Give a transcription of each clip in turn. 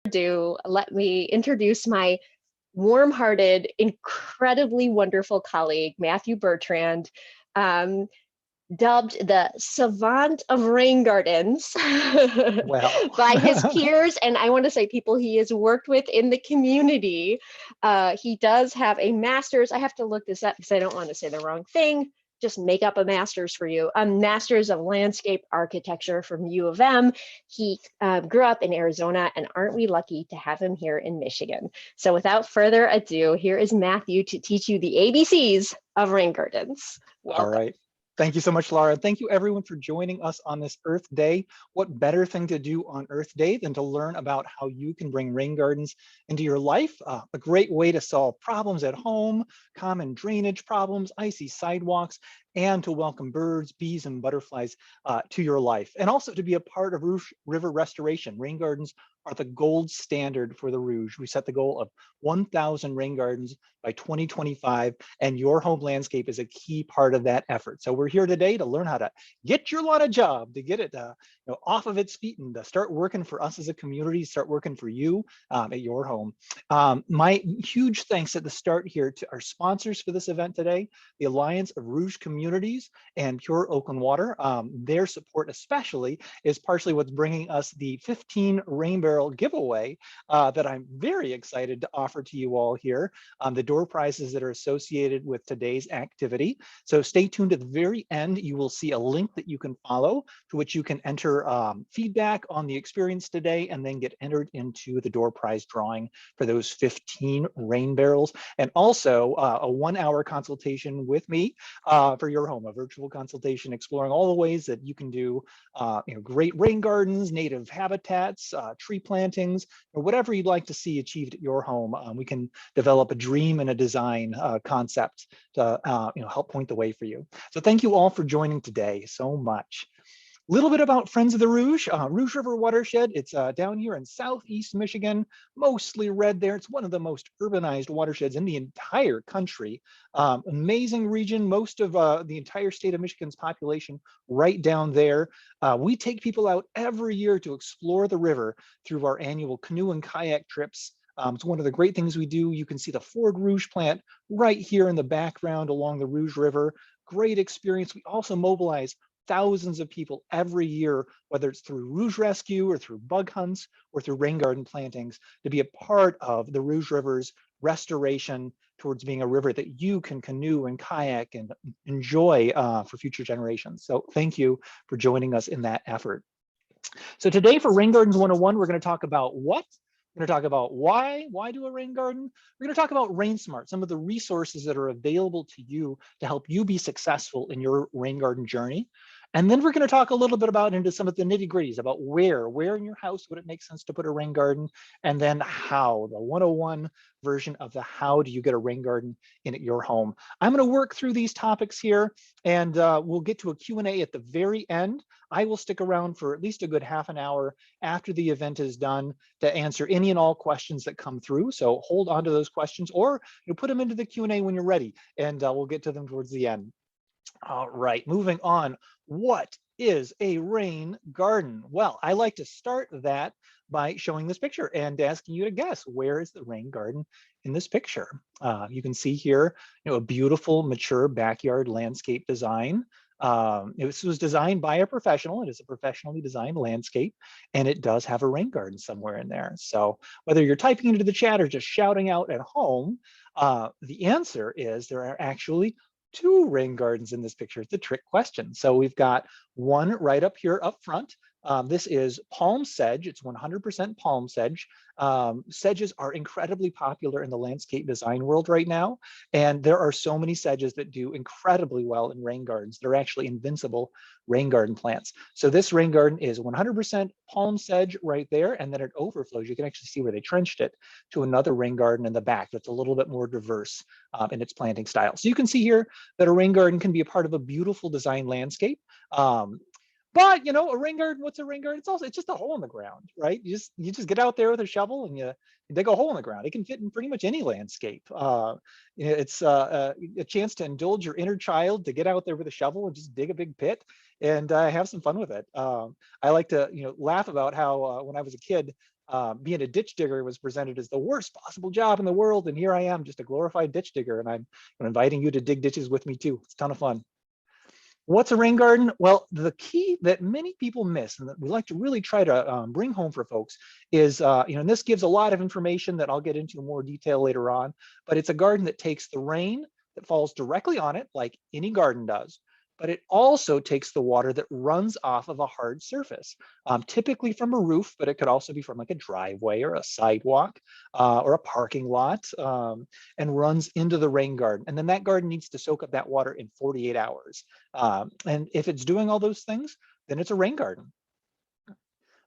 ado, let me introduce my warm-hearted, incredibly wonderful colleague, Matthew Bertrand, um, dubbed the savant of rain gardens Well, by his peers, and I want to say people he has worked with in the community. He does have a master's. I have to look this up because I don't want to say the wrong thing. Just make up a master's for you. A master's of landscape architecture from U of M. He grew up in Arizona, and aren't we lucky to have him here in Michigan? So without further ado, here is Matthew to teach you the ABCs of rain gardens. all Welcome. right. Thank you so much, Laura. Thank you everyone for joining us on this Earth Day. What better thing to do on Earth Day than to learn about how you can bring rain gardens into your life? A great way to solve problems at home, common drainage problems, icy sidewalks, and to welcome birds, bees, and butterflies to your life. And also to be a part of Rouge River restoration. Rain gardens are the gold standard for the Rouge. We set the goal of 1,000 rain gardens by 2025, and your home landscape is a key part of that effort. So we're here today to learn how to get your lawn a job, to get it off of its feet and to start working for us as a community, start working for you at your home. My huge thanks at the start here to our sponsors for this event today, the Alliance of Rouge Communities and Pure Oakland Water. Their support especially is partially what's bringing us the 15 rain barrel giveaway that I'm very excited to offer to you all here. The door prizes that are associated with today's activity. So stay tuned at the very end. You will see a link that you can follow to which you can enter feedback on the experience today and then get entered into the door prize drawing for those 15 rain barrels. And also a 1-hour consultation with me for your home, a virtual consultation exploring all the ways that you can do great rain gardens, native habitats, tree plantings, or whatever you'd like to see achieved at your home. We can develop a dream and a design concept to help point the way for you. So thank you all for joining today so much. A little bit about Friends of the Rouge, Rouge River Watershed. It's down here in Southeast Michigan, mostly red there. It's one of the most urbanized watersheds in the entire country. Amazing region, most of the entire state of Michigan's population right down there. We take people out every year to explore the river through our annual canoe and kayak trips. It's one of the great things we do. You can see the Ford Rouge plant right here in the background along the Rouge River. Great experience. We also mobilize thousands of people every year, whether it's through Rouge Rescue or through bug hunts or through rain garden plantings, to be a part of the Rouge River's restoration towards being a river that you can canoe and kayak and enjoy for future generations. So thank you for joining us in that effort. So today for Rain Gardens 101, we're going to talk about what? We're going to talk about why do a rain garden? We're going to talk about Rain Smart, some of the resources that are available to you to help you be successful in your rain garden journey. And then we're going to talk a little bit about into some of the nitty gritties about where in your house would it make sense to put a rain garden, and then how, the 101 version of the how do you get a rain garden in at your home. I'm going to work through these topics here, and we'll get to a Q&A at the very end. I will stick around for at least a good half an hour after the event is done to answer any and all questions that come through. So hold on to those questions, or put them into the Q&A when you're ready, and we'll get to them towards the end. All right, moving on. What is a rain garden? Well, I like to start that by showing this picture and asking you to guess, where is the rain garden in this picture? You can see here, a beautiful, mature backyard landscape design. This was designed by a professional. It is a professionally designed landscape, and it does have a rain garden somewhere in there. So whether you're typing into the chat or just shouting out at home, the answer is there are actually 2 rain gardens in this picture. It's a trick question. So we've got one right up here up front. This is palm sedge. It's 100% palm sedge. Sedges are incredibly popular in the landscape design world right now. And there are so many sedges that do incredibly well in rain gardens. They're actually invincible rain garden plants. So this rain garden is 100% palm sedge right there. And then it overflows. You can actually see where they trenched it to another rain garden in the back that's a little bit more diverse in its planting style. So you can see here that a rain garden can be a part of a beautiful design landscape. But a rain garden, what's a rain garden? It's just a hole in the ground, right? You just get out there with a shovel and you dig a hole in the ground. It can fit in pretty much any landscape. It's a chance to indulge your inner child, to get out there with a shovel and just dig a big pit and have some fun with it. I like to laugh about how when I was a kid, being a ditch digger was presented as the worst possible job in the world. And here I am, just a glorified ditch digger. And I'm inviting you to dig ditches with me too. It's a ton of fun. What's a rain garden? Well, the key that many people miss and that we like to really try to bring home for folks is, and this gives a lot of information that I'll get into in more detail later on, but it's a garden that takes the rain that falls directly on it, like any garden does, but it also takes the water that runs off of a hard surface, typically from a roof, but it could also be from like a driveway or a sidewalk or a parking lot, and runs into the rain garden. And then that garden needs to soak up that water in 48 hours. And if it's doing all those things, then it's a rain garden.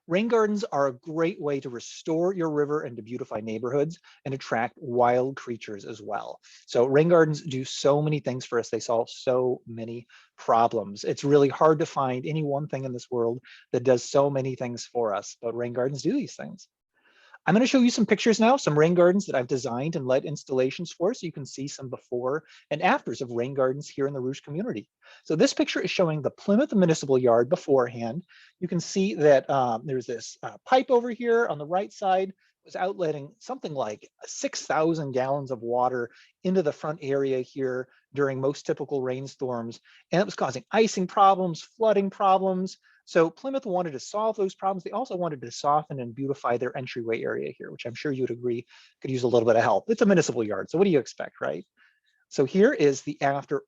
Rain gardens are a great way to restore your river and to beautify neighborhoods and attract wild creatures as well. So rain gardens do so many things for us. They solve so many problems. It's really hard to find any one thing in this world that does so many things for us, but rain gardens do these things. I'm going to show you some pictures now, some rain gardens that I've designed and led installations for, so you can see some before and afters of rain gardens here in the Rouge community. So this picture is showing the Plymouth Municipal Yard beforehand. You can see that there's this pipe over here on the right side was outletting something like 6,000 gallons of water into the front area here during most typical rainstorms. And it was causing icing problems, flooding problems. So Plymouth wanted to solve those problems. They also wanted to soften and beautify their entryway area here, which I'm sure you would agree could use a little bit of help. It's a municipal yard, so what do you expect, right? So here is the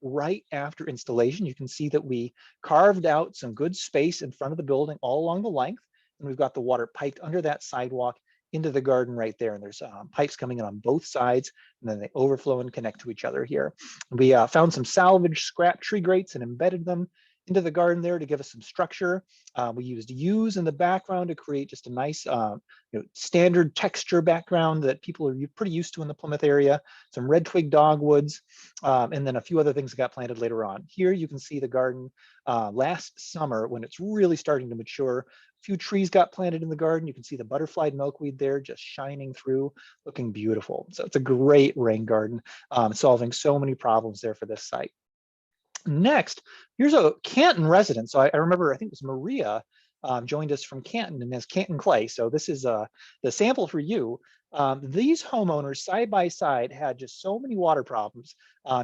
right after installation. You can see that we carved out some good space in front of the building all along the length, and we've got the water piped under that sidewalk into the garden right there. And there's pipes coming in on both sides, and then they overflow and connect to each other here. We found some salvaged scrap tree grates and embedded them into the garden there to give us some structure. We used yews in the background to create just a nice standard texture background that people are pretty used to in the Plymouth area. Some red twig dogwoods, and then a few other things that got planted later on. Here you can see the garden last summer when it's really starting to mature. A few trees got planted in the garden. You can see the butterfly milkweed there just shining through, looking beautiful. So it's a great rain garden, solving so many problems there for this site. Next, here's a Canton resident. So I remember, I think it was Maria joined us from Canton and has Canton clay. So this is the sample for you. These homeowners side by side had just so many water problems.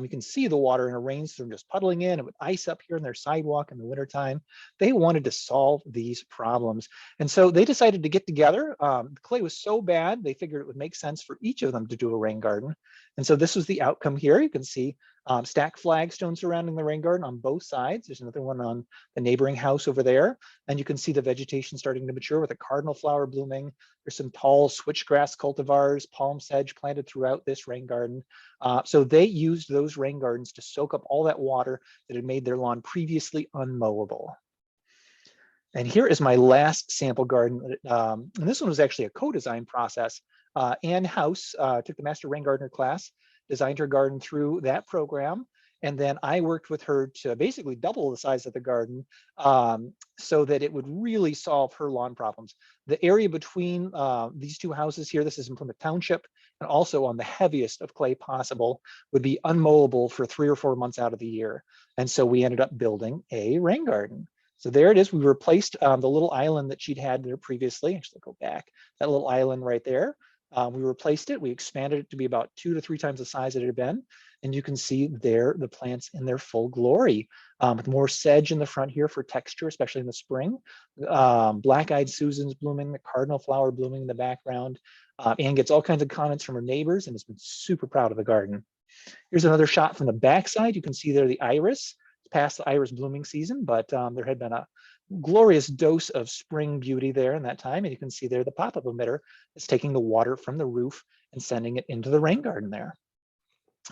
You can see the water in a rainstorm just puddling in. It would ice up here in their sidewalk in the wintertime. They wanted to solve these problems. And so they decided to get together. The clay was so bad, they figured it would make sense for each of them to do a rain garden. And so this was the outcome here. You can see stacked flagstones surrounding the rain garden on both sides. There's another one on the neighboring house over there. And you can see the vegetation starting to mature with a cardinal flower blooming. There's some tall switchgrass cultivars, palm sedge planted throughout this rain garden. So they used those rain gardens to soak up all that water that had made their lawn previously unmowable. And here is my last sample garden. And this one was actually a co-design process. Ann House took the Master Rain Gardener class, designed her garden through that program. And then I worked with her to basically double the size of the garden so that it would really solve her lawn problems. The area between these two houses here, this is in Plymouth Township, and also on the heaviest of clay possible, would be unmowable for 3 or 4 months out of the year. And so we ended up building a rain garden. So there it is. We replaced the little island that she'd had there previously. Actually, go back, that little island right there. We replaced it. We expanded it to be about 2 to 3 times the size it had been. And you can see there the plants in their full glory, with more sedge in the front here for texture, especially in the spring. Black-eyed Susan's blooming, the cardinal flower blooming in the background. Anne gets all kinds of comments from her neighbors and has been super proud of the garden. Here's another shot from the backside. You can see there the iris. It's past the iris blooming season, but there had been a glorious dose of spring beauty there in that time. And you can see there the pop-up emitter is taking the water from the roof and sending it into the rain garden there.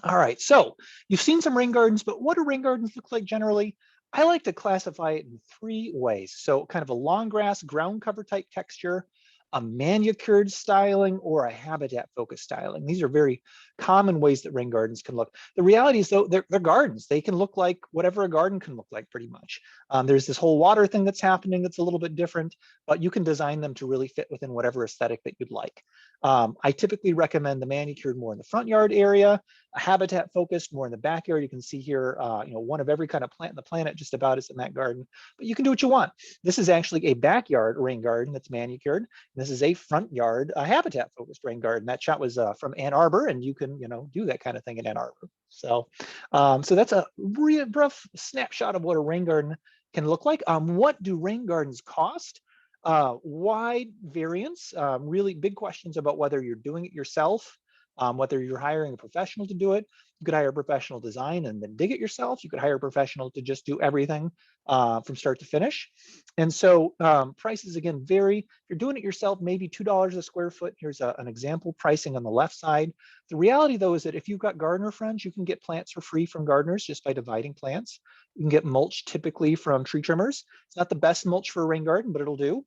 All right, so you've seen some rain gardens, but what do rain gardens look like generally? I like to classify it in 3 ways. So kind of a long grass ground cover type texture, a manicured styling, or a habitat focused styling. These are very common ways that rain gardens can look. The reality is though, they're gardens. They can look like whatever a garden can look like pretty much. There's this whole water thing that's happening that's a little bit different, but you can design them to really fit within whatever aesthetic that you'd like. I typically recommend the manicured more in the front yard area, a habitat focused more in the backyard. You can see here, one of every kind of plant in the planet just about is in that garden, but you can do what you want. This is actually a backyard rain garden that's manicured. This is a front yard, a habitat focused rain garden. That shot was from Ann Arbor, and you can, do that kind of thing in Ann Arbor. So, so that's a real rough snapshot of what a rain garden can look like. What do rain gardens cost? Wide variance, really big questions about whether you're doing it yourself, whether you're hiring a professional to do it. You could hire a professional design and then dig it yourself. You could hire a professional to just do everything from start to finish. And so prices, again, vary. If you're doing it yourself, maybe $2 a square foot. Here's an example pricing on the left side. The reality, though, is that if you've got gardener friends, you can get plants for free from gardeners just by dividing plants. You can get mulch typically from tree trimmers. It's not the best mulch for a rain garden, but it'll do.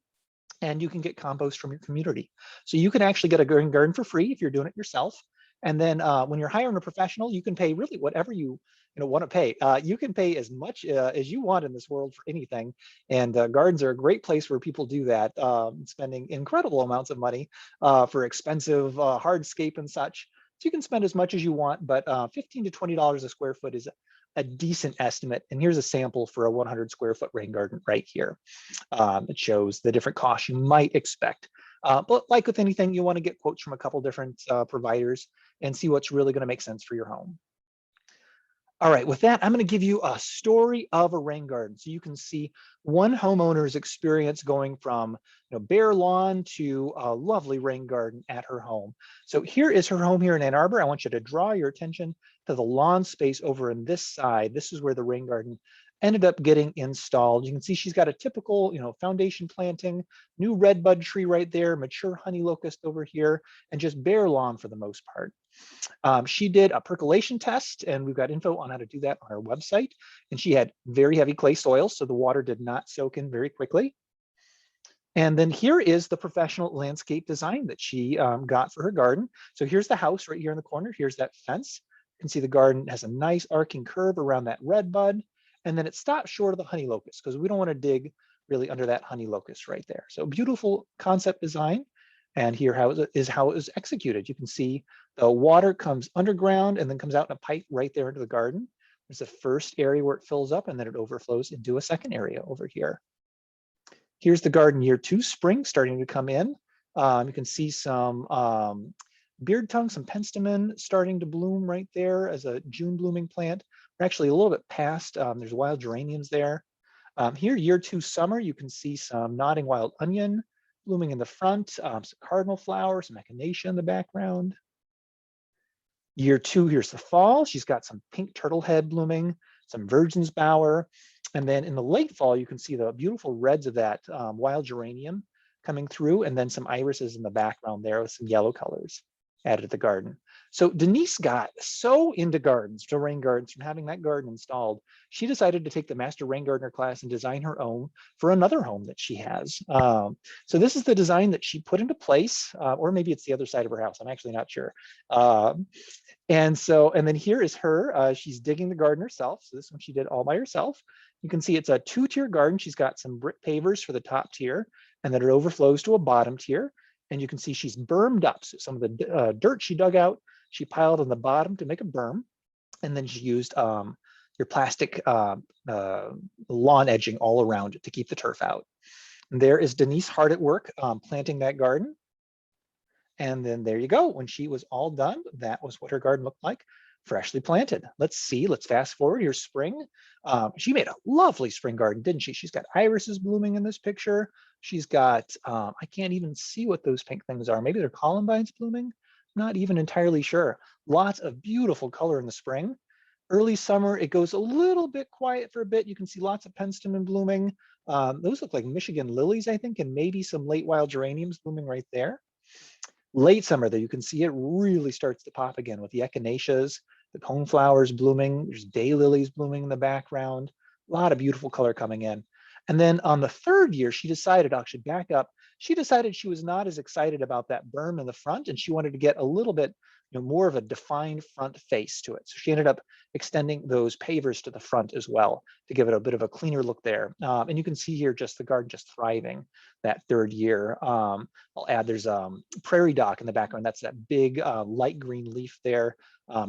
And you can get compost from your community. So you can actually get a rain garden for free if you're doing it yourself. And then when you're hiring a professional, you can pay really whatever you want to pay. You can pay as much as you want in this world for anything. And gardens are a great place where people do that, spending incredible amounts of money for expensive hardscape and such. So you can spend as much as you want, but $15 to $20 a square foot is a decent estimate. And here's a sample for a 100 square foot rain garden right here. It shows the different costs you might expect. But like with anything, you want to get quotes from a couple different providers and see what's really going to make sense for your home. All right, with that, I'm going to give you a story of a rain garden so you can see one homeowner's experience going from bare lawn to a lovely rain garden at her home. So here is her home here in Ann Arbor. I want you to draw your attention to the lawn space over in this side. This is where the rain garden ended up getting installed. You can see she's got a typical, foundation planting, new redbud tree right there, mature honey locust over here, and just bare lawn for the most part. She did a percolation test, and we've got info on how to do that on our website. And she had very heavy clay soil, so the water did not soak in very quickly. And then here is the professional landscape design that she got for her garden. So here's the house right here in the corner. Here's that fence. You can see the garden has a nice arcing curve around that redbud. And then it stops short of the honey locust because we don't want to dig really under that honey locust right there. So beautiful concept design. And here how it was executed. You can see the water comes underground and then comes out in a pipe right there into the garden. There's the first area where it fills up and then it overflows into a second area over here. Here's the garden year 2 spring starting to come in. You can see some beard tongue, some penstemon starting to bloom right there as a June blooming plant. We're actually a little bit past, there's wild geraniums there. Here, year 2 summer, you can see some nodding wild onion blooming in the front, some cardinal flowers, some echinacea in the background. Year 2, here's the fall. She's got some pink turtlehead blooming, some virgin's bower. And then in the late fall, you can see the beautiful reds of that wild geranium coming through, and then some irises in the background there with some yellow colors added to the garden. So Denise got so into gardens, to rain gardens, from having that garden installed, she decided to take the Master Rain Gardener class and design her own for another home that she has. So this is the design that she put into place, or maybe it's the other side of her house. I'm actually not sure. And then here is her. She's digging the garden herself. So this one she did all by herself. You can see it's a 2-tier garden. She's got some brick pavers for the top tier, and then it overflows to a bottom tier. And you can see she's bermed up. So some of the dirt she dug out, she piled on the bottom to make a berm. And then she used your plastic lawn edging all around it to keep the turf out. And there is Denise hard at work planting that garden. And then there you go. When she was all done, that was what her garden looked like, freshly planted. Let's fast forward, here's spring. She made a lovely spring garden, didn't she? She's got irises blooming in this picture. She's got, I can't even see what those pink things are. Maybe they're columbines blooming. Not even entirely sure. Lots of beautiful color in the spring. Early summer, it goes a little bit quiet for a bit. You can see lots of penstemon blooming. Those look like Michigan lilies, I think, and maybe some late wild geraniums blooming right there. Late summer, though, you can see it really starts to pop again with the echinaceas, the coneflowers blooming. There's daylilies blooming in the background. A lot of beautiful color coming in. And then on the 3rd year, she decided to actually back up. she decided she was not as excited about that berm in the front, and she wanted to get a little bit more of a defined front face to it. So she ended up extending those pavers to the front as well to give it a bit of a cleaner look there. And you can see here just the garden just thriving that third year. I'll add there's prairie dock in the background. That's that big light green leaf there.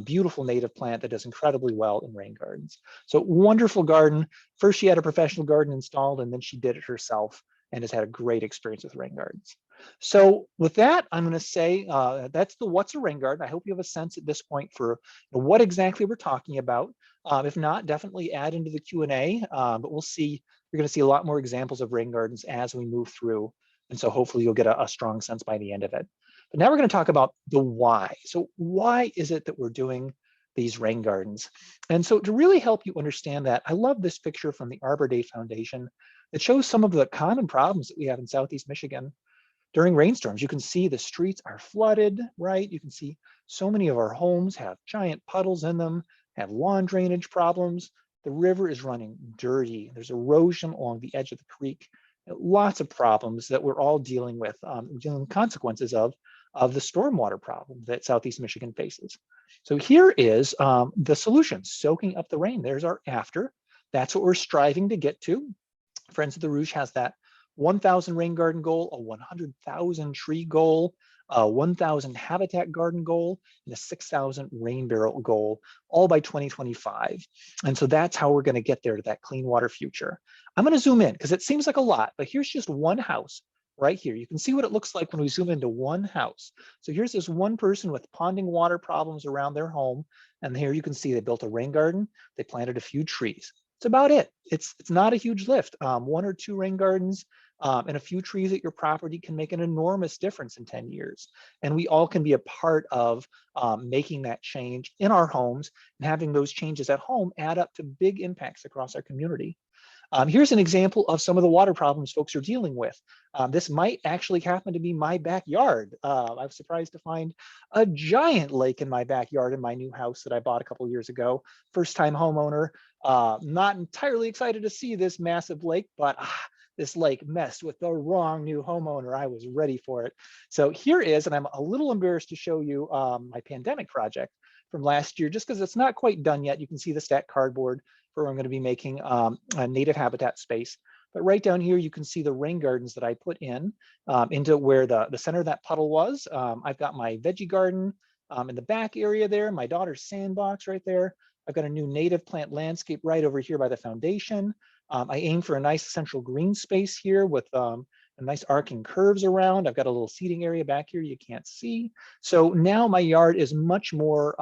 Beautiful native plant that does incredibly well in rain gardens. So wonderful garden. First she had a professional garden installed, and then she did it herself and has had a great experience with rain gardens. So with that, I'm going to say that's the what's a rain garden. I hope you have a sense at this point for what exactly we're talking about. If not, definitely add into the Q&A, but we'll see. You're going to see a lot more examples of rain gardens as we move through. And so hopefully you'll get a strong sense by the end of it. But now we're going to talk about the why. So why is it that we're doing these rain gardens? And so to really help you understand that, I love this picture from the Arbor Day Foundation that shows some of the common problems that we have in Southeast Michigan. During rainstorms, you can see the streets are flooded, right? You can see so many of our homes have giant puddles in them, have lawn drainage problems. The river is running dirty. There's erosion along the edge of the creek. Lots of problems that we're all dealing with, dealing with consequences of the stormwater problem that Southeast Michigan faces. So here is the solution, soaking up the rain. There's our after. That's what we're striving to get to. Friends of the Rouge has that 1,000 rain garden goal, a 100,000 tree goal, a 1,000 habitat garden goal, and a 6,000 rain barrel goal, all by 2025. And so that's how we're going to get there to that clean water future. I'm going to zoom in because it seems like a lot, but here's just one house right here. You can see what it looks like when we zoom into one house. So here's this one person with ponding water problems around their home. And here you can see they built a rain garden. They planted a few trees. It's about it. It's not a huge lift. 1 or 2 rain gardens and a few trees at your property can make an enormous difference in 10 years. And we all can be a part of making that change in our homes, and having those changes at home add up to big impacts across our community. Here's an example of some of the water problems folks are dealing with. This might actually happen to be my backyard. I was surprised to find a giant lake in my backyard in my new house that I bought a couple years ago. First time homeowner, not entirely excited to see this massive lake, but this lake messed with the wrong new homeowner. I was ready for it. So here is, and I'm a little embarrassed to show you my pandemic project from last year, just because it's not quite done yet. You can see the stacked cardboard where I'm going to be making a native habitat space. But right down here, you can see the rain gardens that I put in into where the center of that puddle was. I've got my veggie garden in the back area there, my daughter's sandbox right there. I've got a new native plant landscape right over here by the foundation. I aim for a nice central green space here with a nice arcing curves around. I've got a little seating area back here you can't see. So now my yard is much more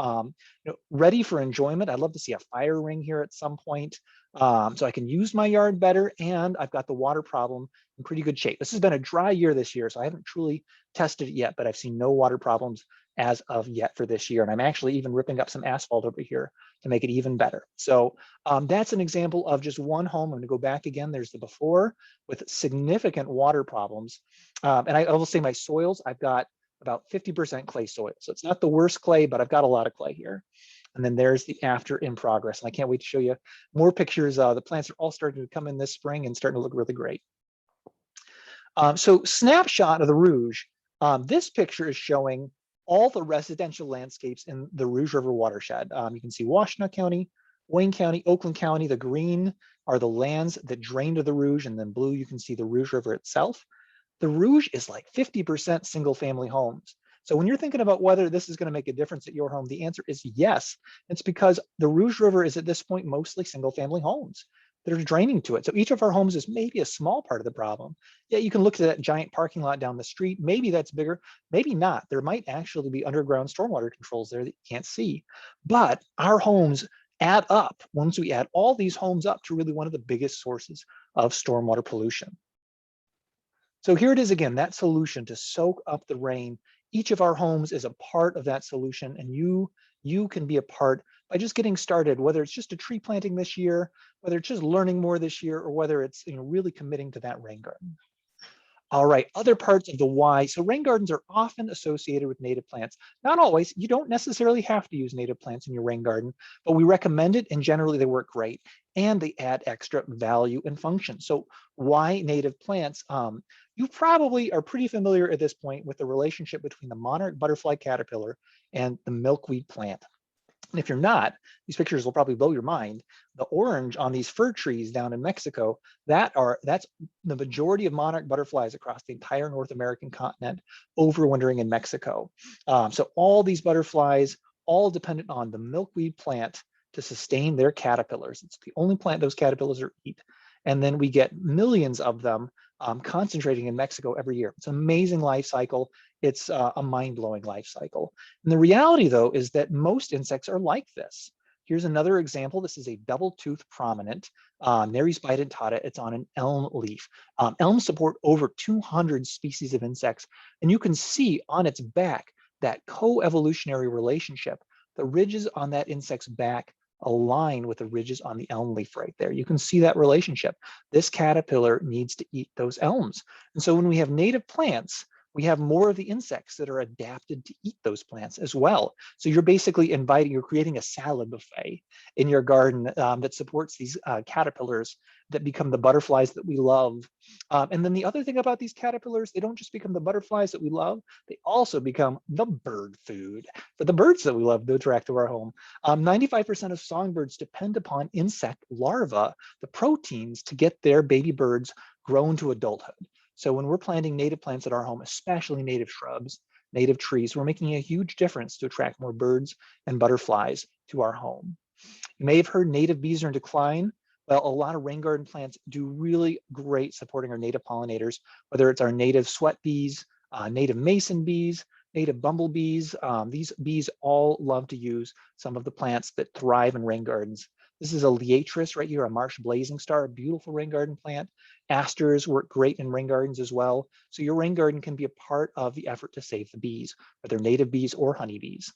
ready for enjoyment. I'd love to see a fire ring here at some point so I can use my yard better, and I've got the water problem in pretty good shape. This has been a dry year this year, so I haven't truly tested it yet, but I've seen no water problems as of yet for this year. And I'm actually even ripping up some asphalt over here to make it even better. So that's an example of just one home. I'm going to go back again. There's the before with significant water problems. And I will say my soils, I've got about 50% clay soil. So it's not the worst clay, but I've got a lot of clay here. And then there's the after in progress. And I can't wait to show you more pictures. The plants are all starting to come in this spring and starting to look really great. So snapshot of the Rouge. This picture is showing all the residential landscapes in the Rouge River watershed. You can see Washtenaw County, Wayne County, Oakland County. The green are the lands that drain to the Rouge, and then blue, you can see the Rouge River itself. The Rouge is like 50% single family homes. So when you're thinking about whether this is going to make a difference at your home, the answer is yes. It's because the Rouge River is at this point mostly single family homes that are draining to it. So each of our homes is maybe a small part of the problem. Yeah, you can look to that giant parking lot down the street. Maybe that's bigger, maybe not. There might actually be underground stormwater controls there that you can't see. But our homes add up, once we add all these homes up, to really one of the biggest sources of stormwater pollution. So here it is again, that solution to soak up the rain. Each of our homes is a part of that solution, and you can be a part by just getting started, whether it's just a tree planting this year, whether it's just learning more this year, or whether it's really committing to that rain garden. All right, other parts of the why. So rain gardens are often associated with native plants. Not always, you don't necessarily have to use native plants in your rain garden, but we recommend it and generally they work great and they add extra value and function. So why native plants? You probably are pretty familiar at this point with the relationship between the monarch butterfly caterpillar and the milkweed plant. And if you're not, these pictures will probably blow your mind. The orange on these fir trees down in Mexico, that's the majority of monarch butterflies across the entire North American continent overwintering in Mexico. So all these butterflies, all dependent on the milkweed plant to sustain their caterpillars. It's the only plant those caterpillars eat. And then we get millions of them concentrating in Mexico every year. It's an amazing life cycle. It's a mind-blowing life cycle. And the reality, though, is that most insects are like this. Here's another example. This is a double-toothed prominent, Nereis bidentata. It's on an elm leaf. Elms support over 200 species of insects, and you can see on its back that co-evolutionary relationship. The ridges on that insect's back align with the ridges on the elm leaf right there. You can see that relationship. This caterpillar needs to eat those elms. And so when we have native plants, we have more of the insects that are adapted to eat those plants as well. So you're basically you're creating a salad buffet in your garden that supports these caterpillars that become the butterflies that we love. And then the other thing about these caterpillars, they don't just become the butterflies that we love, they also become the bird food for the birds that we love to attract to our home. 95% of songbirds depend upon insect larvae, the proteins, to get their baby birds grown to adulthood. So when we're planting native plants at our home, especially native shrubs, native trees, we're making a huge difference to attract more birds and butterflies to our home. You may have heard native bees are in decline. Well, a lot of rain garden plants do really great supporting our native pollinators, whether it's our native sweat bees, native mason bees, native bumblebees. These bees all love to use some of the plants that thrive in rain gardens. This is a liatris right here, a marsh blazing star, a beautiful rain garden plant. Asters work great in rain gardens as well. So your rain garden can be a part of the effort to save the bees, whether native bees or honeybees.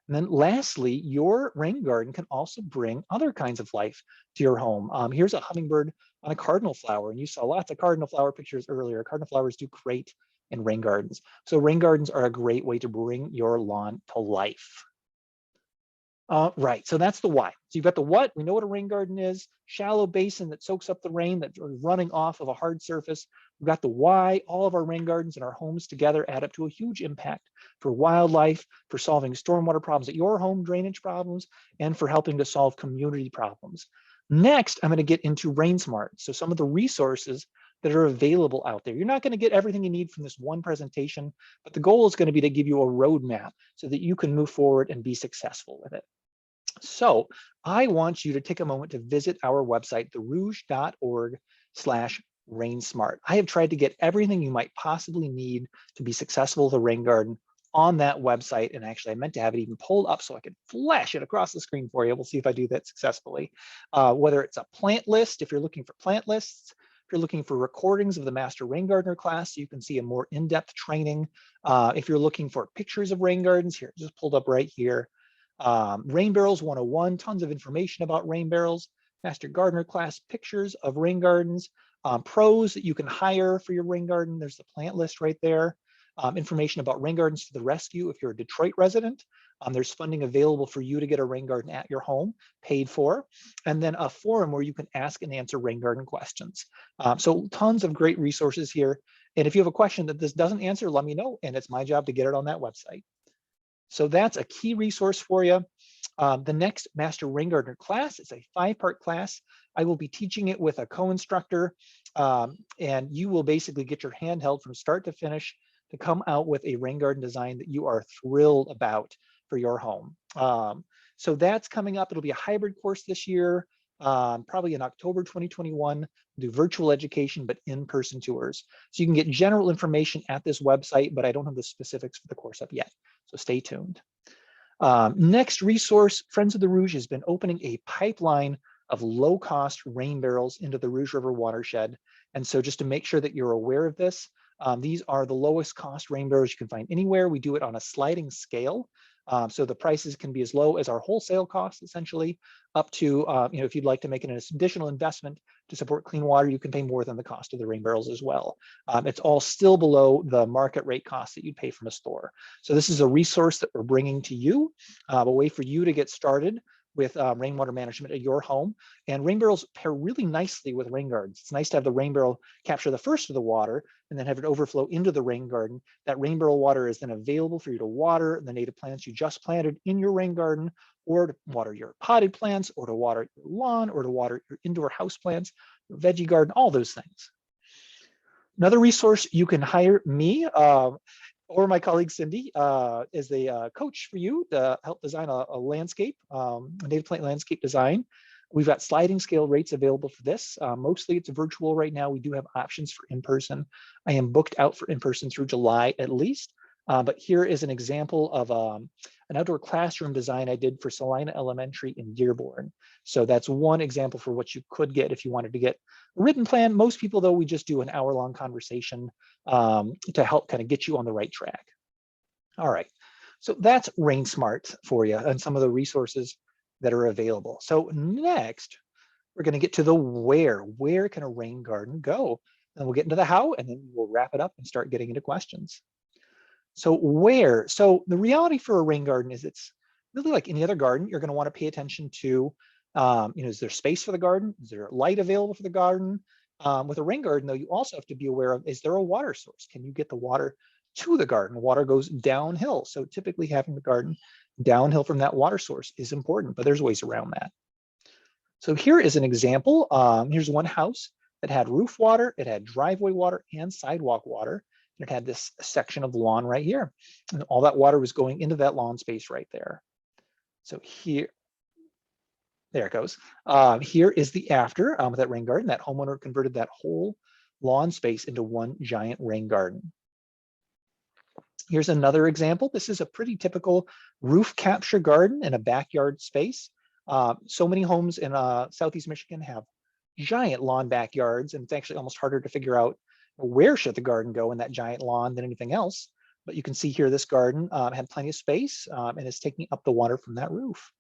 And then lastly, your rain garden can also bring other kinds of life to your home. Here's a hummingbird on a cardinal flower, and you saw lots of cardinal flower pictures earlier. Cardinal flowers do great in rain gardens. So rain gardens are a great way to bring your lawn to life. Right, so that's the why. So you've got the what, we know what a rain garden is, shallow basin that soaks up the rain that's running off of a hard surface. We've got the why, all of our rain gardens and our homes together add up to a huge impact for wildlife, for solving stormwater problems at your home, drainage problems, and for helping to solve community problems. Next, I'm gonna get into RainSmart. So some of the resources that are available out there. You're not gonna get everything you need from this one presentation, but the goal is gonna be to give you a roadmap so that you can move forward and be successful with it. So I want you to take a moment to visit our website, therouge.org/RainSmart. I have tried to get everything you might possibly need to be successful with a rain garden on that website. And actually I meant to have it even pulled up so I could flash it across the screen for you. We'll see if I do that successfully. Whether it's a plant list, if you're looking for plant lists, if you're looking for recordings of the Master Rain Gardener class, so you can see a more in-depth training. If you're looking for pictures of rain gardens, here, just pulled up right here. Rain Barrels 101, tons of information about rain barrels, Master Gardener class pictures of rain gardens, pros that you can hire for your rain garden. There's the plant list right there. Information about rain gardens to the rescue if you're a Detroit resident. There's funding available for you to get a rain garden at your home, paid for. And then a forum where you can ask and answer rain garden questions. So tons of great resources here. And if you have a question that this doesn't answer, let me know, and it's my job to get it on that website. So that's a key resource for you. The next Master Rain Gardener class is a 5-part class. I will be teaching it with a co-instructor, and you will basically get your hand held from start to finish to come out with a rain garden design that you are thrilled about for your home. So that's coming up. It'll be a hybrid course this year, probably in October 2021. We'll do virtual education, but in-person tours. So you can get general information at this website, but I don't have the specifics for the course up yet. So stay tuned. Next resource, Friends of the Rouge has been opening a pipeline of low-cost rain barrels into the Rouge River watershed. And so just to make sure that you're aware of this, these are the lowest cost rain barrels you can find anywhere. We do it on a sliding scale. So the prices can be as low as our wholesale costs, essentially, up to, if you'd like to make an additional investment to support clean water, you can pay more than the cost of the rain barrels as well. It's all still below the market rate cost that you'd pay from a store. So this is a resource that we're bringing to you, a way for you to get started with rainwater management at your home. And rain barrels pair really nicely with rain gardens. It's nice to have the rain barrel capture the first of the water and then have it overflow into the rain garden. That rain barrel water is then available for you to water the native plants you just planted in your rain garden, or to water your potted plants, or to water your lawn, or to water your indoor house plants, your veggie garden, all those things. Another resource, you can hire me or my colleague Cindy as the coach for you to help design a landscape, a native plant landscape design. We've got sliding scale rates available for this. Mostly it's virtual right now. We do have options for in-person. I am booked out for in-person through July at least. But here is an example of an outdoor classroom design I did for Salina Elementary in Dearborn. So that's one example for what you could get if you wanted to get a written plan. Most people, though, we just do an hour-long conversation to help kind of get you on the right track. All right, so that's RainSmart for you and some of the resources that are available. So next, we're going to get to the where. Where can a rain garden go? And we'll get into the how, and then we'll wrap it up and start getting into questions. So where? So the reality for a rain garden is it's really like any other garden. You're going to want to pay attention to, is there space for the garden? Is there light available for the garden? With a rain garden, though, you also have to be aware of, is there a water source? Can you get the water to the garden? Water goes downhill. So typically having the garden downhill from that water source is important, but there's ways around that. So here is an example. Here's one house that had roof water, it had driveway water and sidewalk water. It had this section of lawn right here. And all that water was going into that lawn space right there. So here, there it goes. Here is the after with that rain garden. That homeowner converted that whole lawn space into one giant rain garden. Here's another example. This is a pretty typical roof capture garden in a backyard space. So many homes in Southeast Michigan have giant lawn backyards, and it's actually almost harder to figure out where should the garden go in that giant lawn than anything else. But you can see here this garden had plenty of space and is taking up the water from that roof.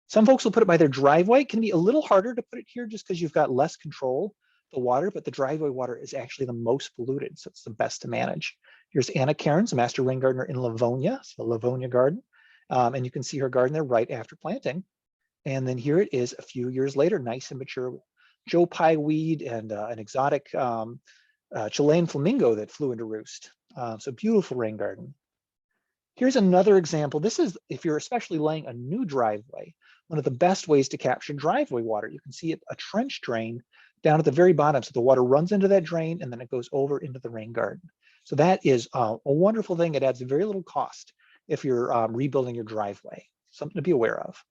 Some folks will put it by their driveway. It can be a little harder to put it here just because you've got less control of the water, but the driveway water is actually the most polluted, so it's the best to manage. Here's Anna Cairns, a master rain gardener in Livonia, so Livonia Garden. And you can see her garden there right after planting. And then here it is a few years later, nice and mature with Joe Pye weed and an exotic Chilean flamingo that flew into roost. So beautiful rain garden. Here's another example. This is, if you're especially laying a new driveway, one of the best ways to capture driveway water. You can see it, a trench drain down at the very bottom. So the water runs into that drain and then it goes over into the rain garden. So that is a wonderful thing. It adds very little cost if you're rebuilding your driveway. Something to be aware of.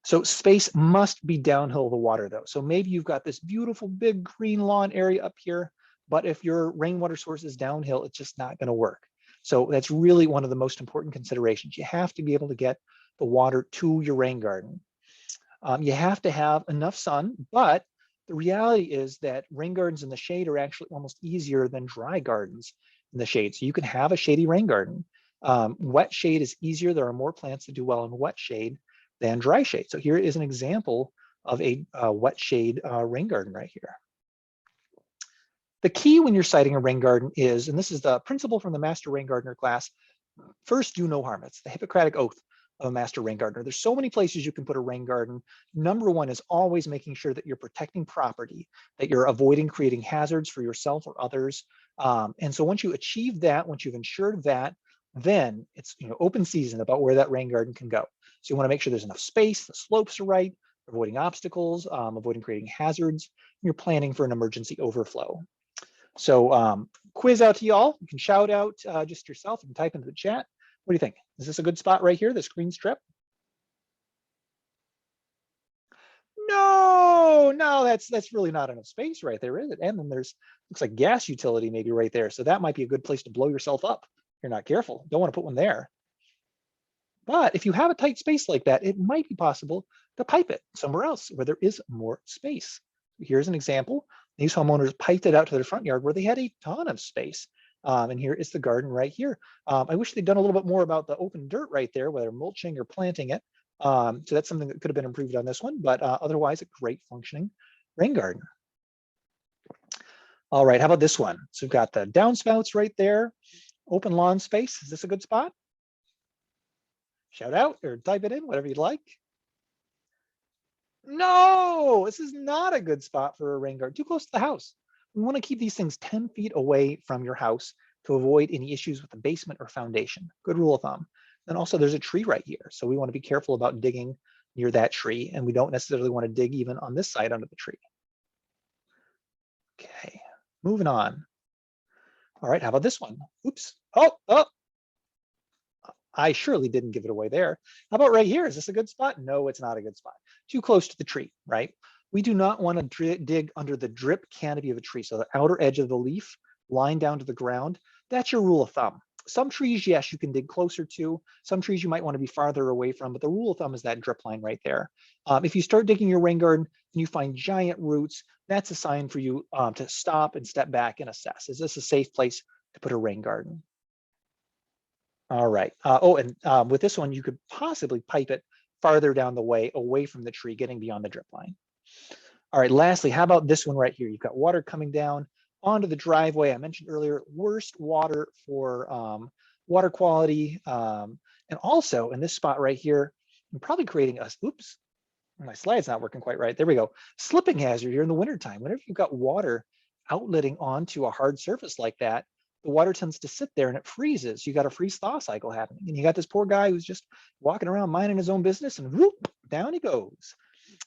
So space must be downhill the water though. So maybe you've got this beautiful big green lawn area up here, but if your rainwater source is downhill, it's just not going to work. So that's really one of the most important considerations. You have to be able to get the water to your rain garden. You have to have enough sun, but the reality is that rain gardens in the shade are actually almost easier than dry gardens in the shade. So you can have a shady rain garden. Wet shade is easier. There are more plants that do well in wet shade than dry shade. So here is an example of a wet shade rain garden right here. The key when you're siting a rain garden is, and this is the principle from the Master Rain Gardener class, first, do no harm. It's the Hippocratic Oath of a Master Rain Gardener. There's so many places you can put a rain garden. Number one is always making sure that you're protecting property, that you're avoiding creating hazards for yourself or others. And so once you achieve that, once you've ensured that, then it's open season about where that rain garden can go. So you want to make sure there's enough space, the slopes are right, avoiding obstacles, avoiding creating hazards. You're planning for an emergency overflow. So quiz out to y'all. You can shout out just yourself. You can type into the chat. What do you think? Is this a good spot right here, this green strip? No, that's really not enough space right there, is it? And then there's, looks like gas utility maybe right there. So that might be a good place to blow yourself up. If you're not careful. Don't want to put one there. But if you have a tight space like that, it might be possible to pipe it somewhere else where there is more space. Here's an example. These homeowners piped it out to their front yard where they had a ton of space. And here is the garden right here. I wish they'd done a little bit more about the open dirt right there, whether mulching or planting it. So that's something that could have been improved on this one, but otherwise a great functioning rain garden. All right, how about this one? So we've got the downspouts right there, open lawn space. Is this a good spot? Shout out or type it in, whatever you'd like. No, this is not a good spot for a rain garden, too close to the house. We want to keep these things 10 feet away from your house to avoid any issues with the basement or foundation. Good rule of thumb. And also there's a tree right here. So we want to be careful about digging near that tree. And we don't necessarily want to dig even on this side under the tree. Okay, moving on. All right, how about this one? Oops. Oh, I surely didn't give it away there. How about right here? Is this a good spot? No, it's not a good spot. Too close to the tree, right? We do not want to dig under the drip canopy of a tree. So the outer edge of the leaf, line down to the ground. That's your rule of thumb. Some trees, yes, you can dig closer to. Some trees you might want to be farther away from, but the rule of thumb is that drip line right there. If you start digging your rain garden and you find giant roots, that's a sign for you to stop and step back and assess. Is this a safe place to put a rain garden? All right. With this one, you could possibly pipe it farther down the way, away from the tree, getting beyond the drip line. All right, lastly, how about this one right here? You've got water coming down onto the driveway. I mentioned earlier, worst water for water quality. And also in this spot right here, I'm probably creating a, oops, my slide's not working quite right. There we go. Slipping hazard here in the wintertime. Whenever you've got water outletting onto a hard surface like that, the water tends to sit there and it freezes. You got a freeze thaw cycle happening. And you got this poor guy who's just walking around minding his own business and whoop, down he goes.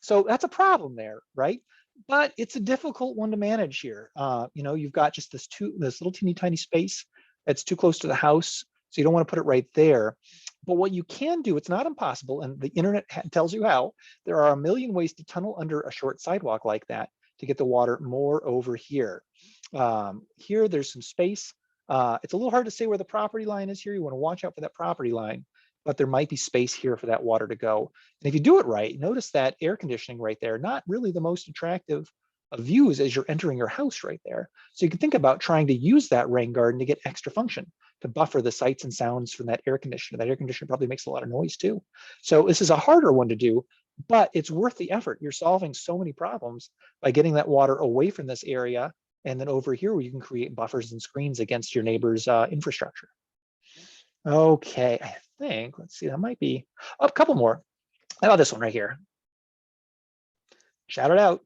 So that's a problem there, right? But it's a difficult one to manage here. You've got just this little teeny tiny space that's too close to the house. So you don't want to put it right there. But what you can do, it's not impossible, and the internet tells you how. There are a million ways to tunnel under a short sidewalk like that to get the water more over here. Here, there's some space. It's a little hard to say where the property line is here. You want to watch out for that property line, but there might be space here for that water to go. And if you do it right, notice that air conditioning right there, not really the most attractive of views as you're entering your house right there. So you can think about trying to use that rain garden to get extra function, to buffer the sights and sounds from that air conditioner. That air conditioner probably makes a lot of noise too. So this is a harder one to do, but it's worth the effort. You're solving so many problems by getting that water away from this area, and then over here where you can create buffers and screens against your neighbor's infrastructure. Okay, I think, let's see, that might be a couple more. How about this one right here? Shout it out.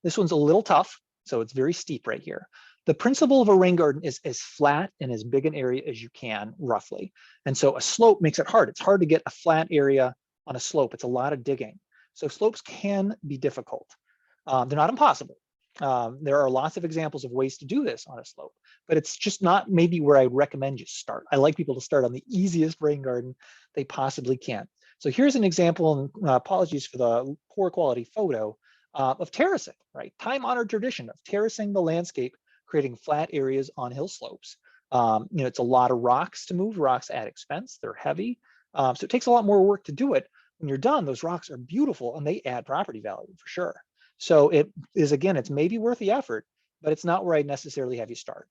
This one's a little tough, so it's very steep right here. The principle of a rain garden is as flat and as big an area as you can, roughly. And so a slope makes it hard. It's hard to get a flat area on a slope. It's a lot of digging. So slopes can be difficult. They're not impossible. There are lots of examples of ways to do this on a slope, but it's just not maybe where I recommend you start. I like people to start on the easiest rain garden they possibly can. So here's an example, and apologies for the poor quality photo, of terracing, right? Time-honored tradition of terracing the landscape, creating flat areas on hill slopes. It's a lot of rocks to move. Rocks add expense, they're heavy. So it takes a lot more work to do it. When you're done, those rocks are beautiful and they add property value for sure. So it is, again, it's maybe worth the effort, but it's not where I'd necessarily have you start.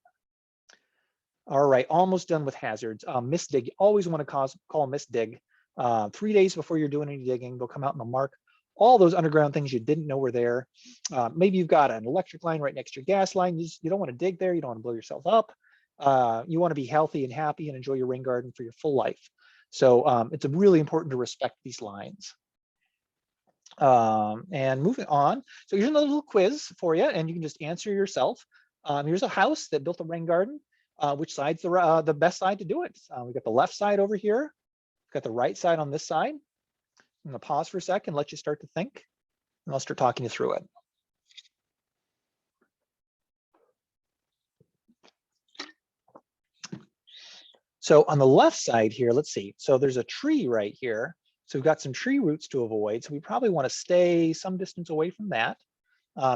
All right, almost done with hazards. Mist dig, you always want to call mist dig. 3 days before you're doing any digging, they'll come out and they'll mark all those underground things you didn't know were there. Maybe you've got an electric line right next to your gas line. You don't want to dig there. You don't want to blow yourself up. You want to be healthy and happy and enjoy your rain garden for your full life. So it's really important to respect these lines. And moving on. So here's another little quiz for you, and you can just answer yourself. Here's a house that built a rain garden. Which side's the best side to do it? We've got the left side over here. We've got the right side on this side. I'm going to pause for a second, let you start to think, and I'll start talking you through it. So on the left side here, let's see. So there's a tree right here. So we've got some tree roots to avoid. So we probably want to stay some distance away from that.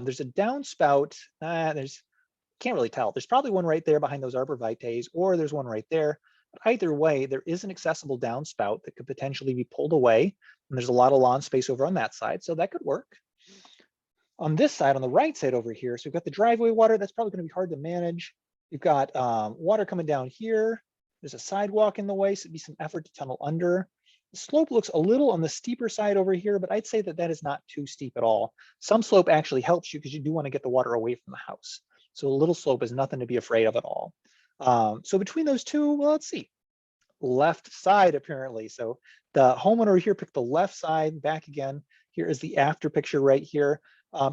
There's a downspout. Can't really tell. There's probably one right there behind those arborvitaes, or there's one right there. But either way, there is an accessible downspout that could potentially be pulled away. And there's a lot of lawn space over on that side, so that could work. On this side, on the right side over here, so we've got the driveway water. That's probably going to be hard to manage. You've got water coming down here. There's a sidewalk in the way, so it'd be some effort to tunnel under. The slope looks a little on the steeper side over here, but I'd say that that is not too steep at all. Some slope actually helps you because you do want to get the water away from the house. So a little slope is nothing to be afraid of at all. So between those two, well, let's see. Left side apparently. So the homeowner here picked the left side. Back again. Here is the after picture right here.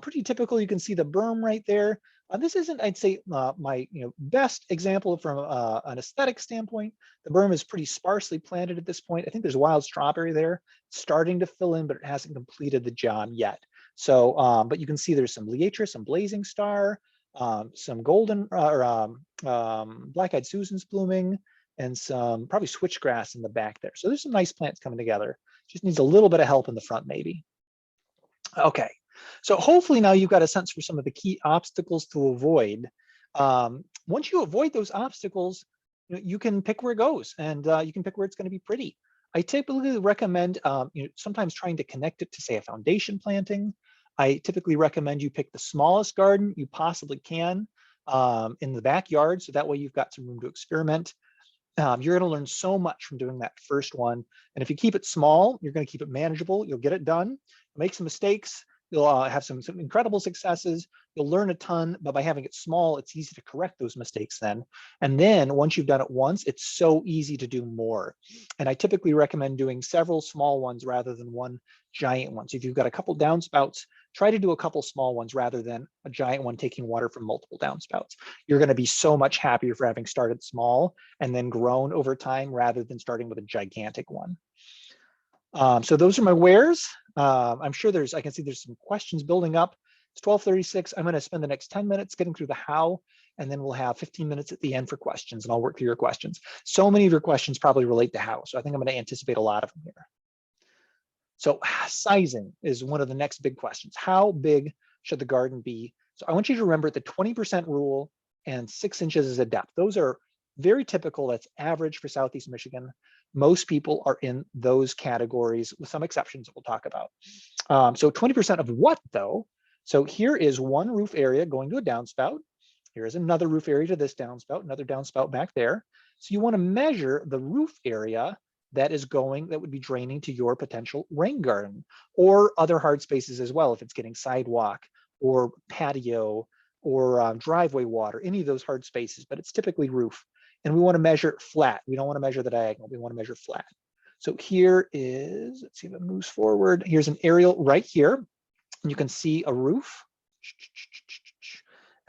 Pretty typical. You can see the berm right there. This isn't, I'd say, my best example from an aesthetic standpoint. The berm is pretty sparsely planted at this point. I think there's wild strawberry there, starting to fill in, but it hasn't completed the job yet. So, but you can see there's some liatris, some blazing star, some golden black-eyed Susans blooming, and some probably switchgrass in the back there. So there's some nice plants coming together. Just needs a little bit of help in the front, maybe. Okay. So hopefully now you've got a sense for some of the key obstacles to avoid. Once you avoid those obstacles, you can pick where it goes, and you can pick where it's going to be pretty. I typically recommend sometimes trying to connect it to, say, a foundation planting. I typically recommend you pick the smallest garden you possibly can in the backyard, so that way you've got some room to experiment. You're going to learn so much from doing that first one. And if you keep it small, you're going to keep it manageable. You'll get it done, make some mistakes. You'll have some incredible successes. You'll learn a ton, but by having it small, it's easy to correct those mistakes then. And then once you've done it once, it's so easy to do more. And I typically recommend doing several small ones rather than one giant one. So if you've got a couple downspouts, try to do a couple small ones rather than a giant one taking water from multiple downspouts. You're going to be so much happier for having started small and then grown over time rather than starting with a gigantic one. So those are my wheres. I'm sure I can see there's some questions building up. It's 12:36. I'm going to spend the next 10 minutes getting through the how, and then we'll have 15 minutes at the end for questions, and I'll work through your questions. So many of your questions probably relate to how, so I think I'm going to anticipate a lot of them here. So sizing is one of the next big questions. How big should the garden be? So I want you to remember the 20% rule and 6 inches is a depth. Those are very typical. That's average for Southeast Michigan. Most people are in those categories with some exceptions that we'll talk about. So 20% of what though? So here is one roof area going to a downspout. Here is another roof area to this downspout, another downspout back there. So you want to measure the roof area that would be draining to your potential rain garden or other hard spaces as well. If it's getting sidewalk or patio or driveway water, any of those hard spaces, but it's typically roof. And we want to measure it flat. We don't want to measure the diagonal. We want to measure flat. So here is, let's see if it moves forward. Here's an aerial right here. And you can see a roof.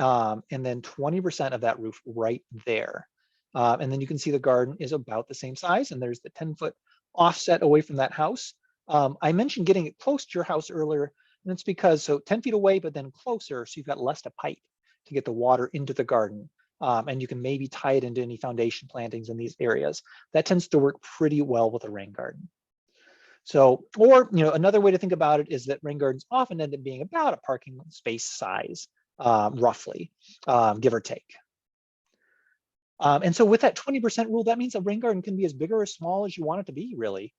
And then 20% of that roof right there. And then you can see the garden is about the same size. And there's the 10-foot offset away from that house. I mentioned getting it close to your house earlier. And it's because, so 10 feet away, but then closer. So you've got less to pipe to get the water into the garden. And you can maybe tie it into any foundation plantings in these areas. That tends to work pretty well with a rain garden. So, or another way to think about it is that rain gardens often end up being about a parking space size, roughly, give or take. And so with that 20% rule, that means a rain garden can be as big or as small as you want it to be, really.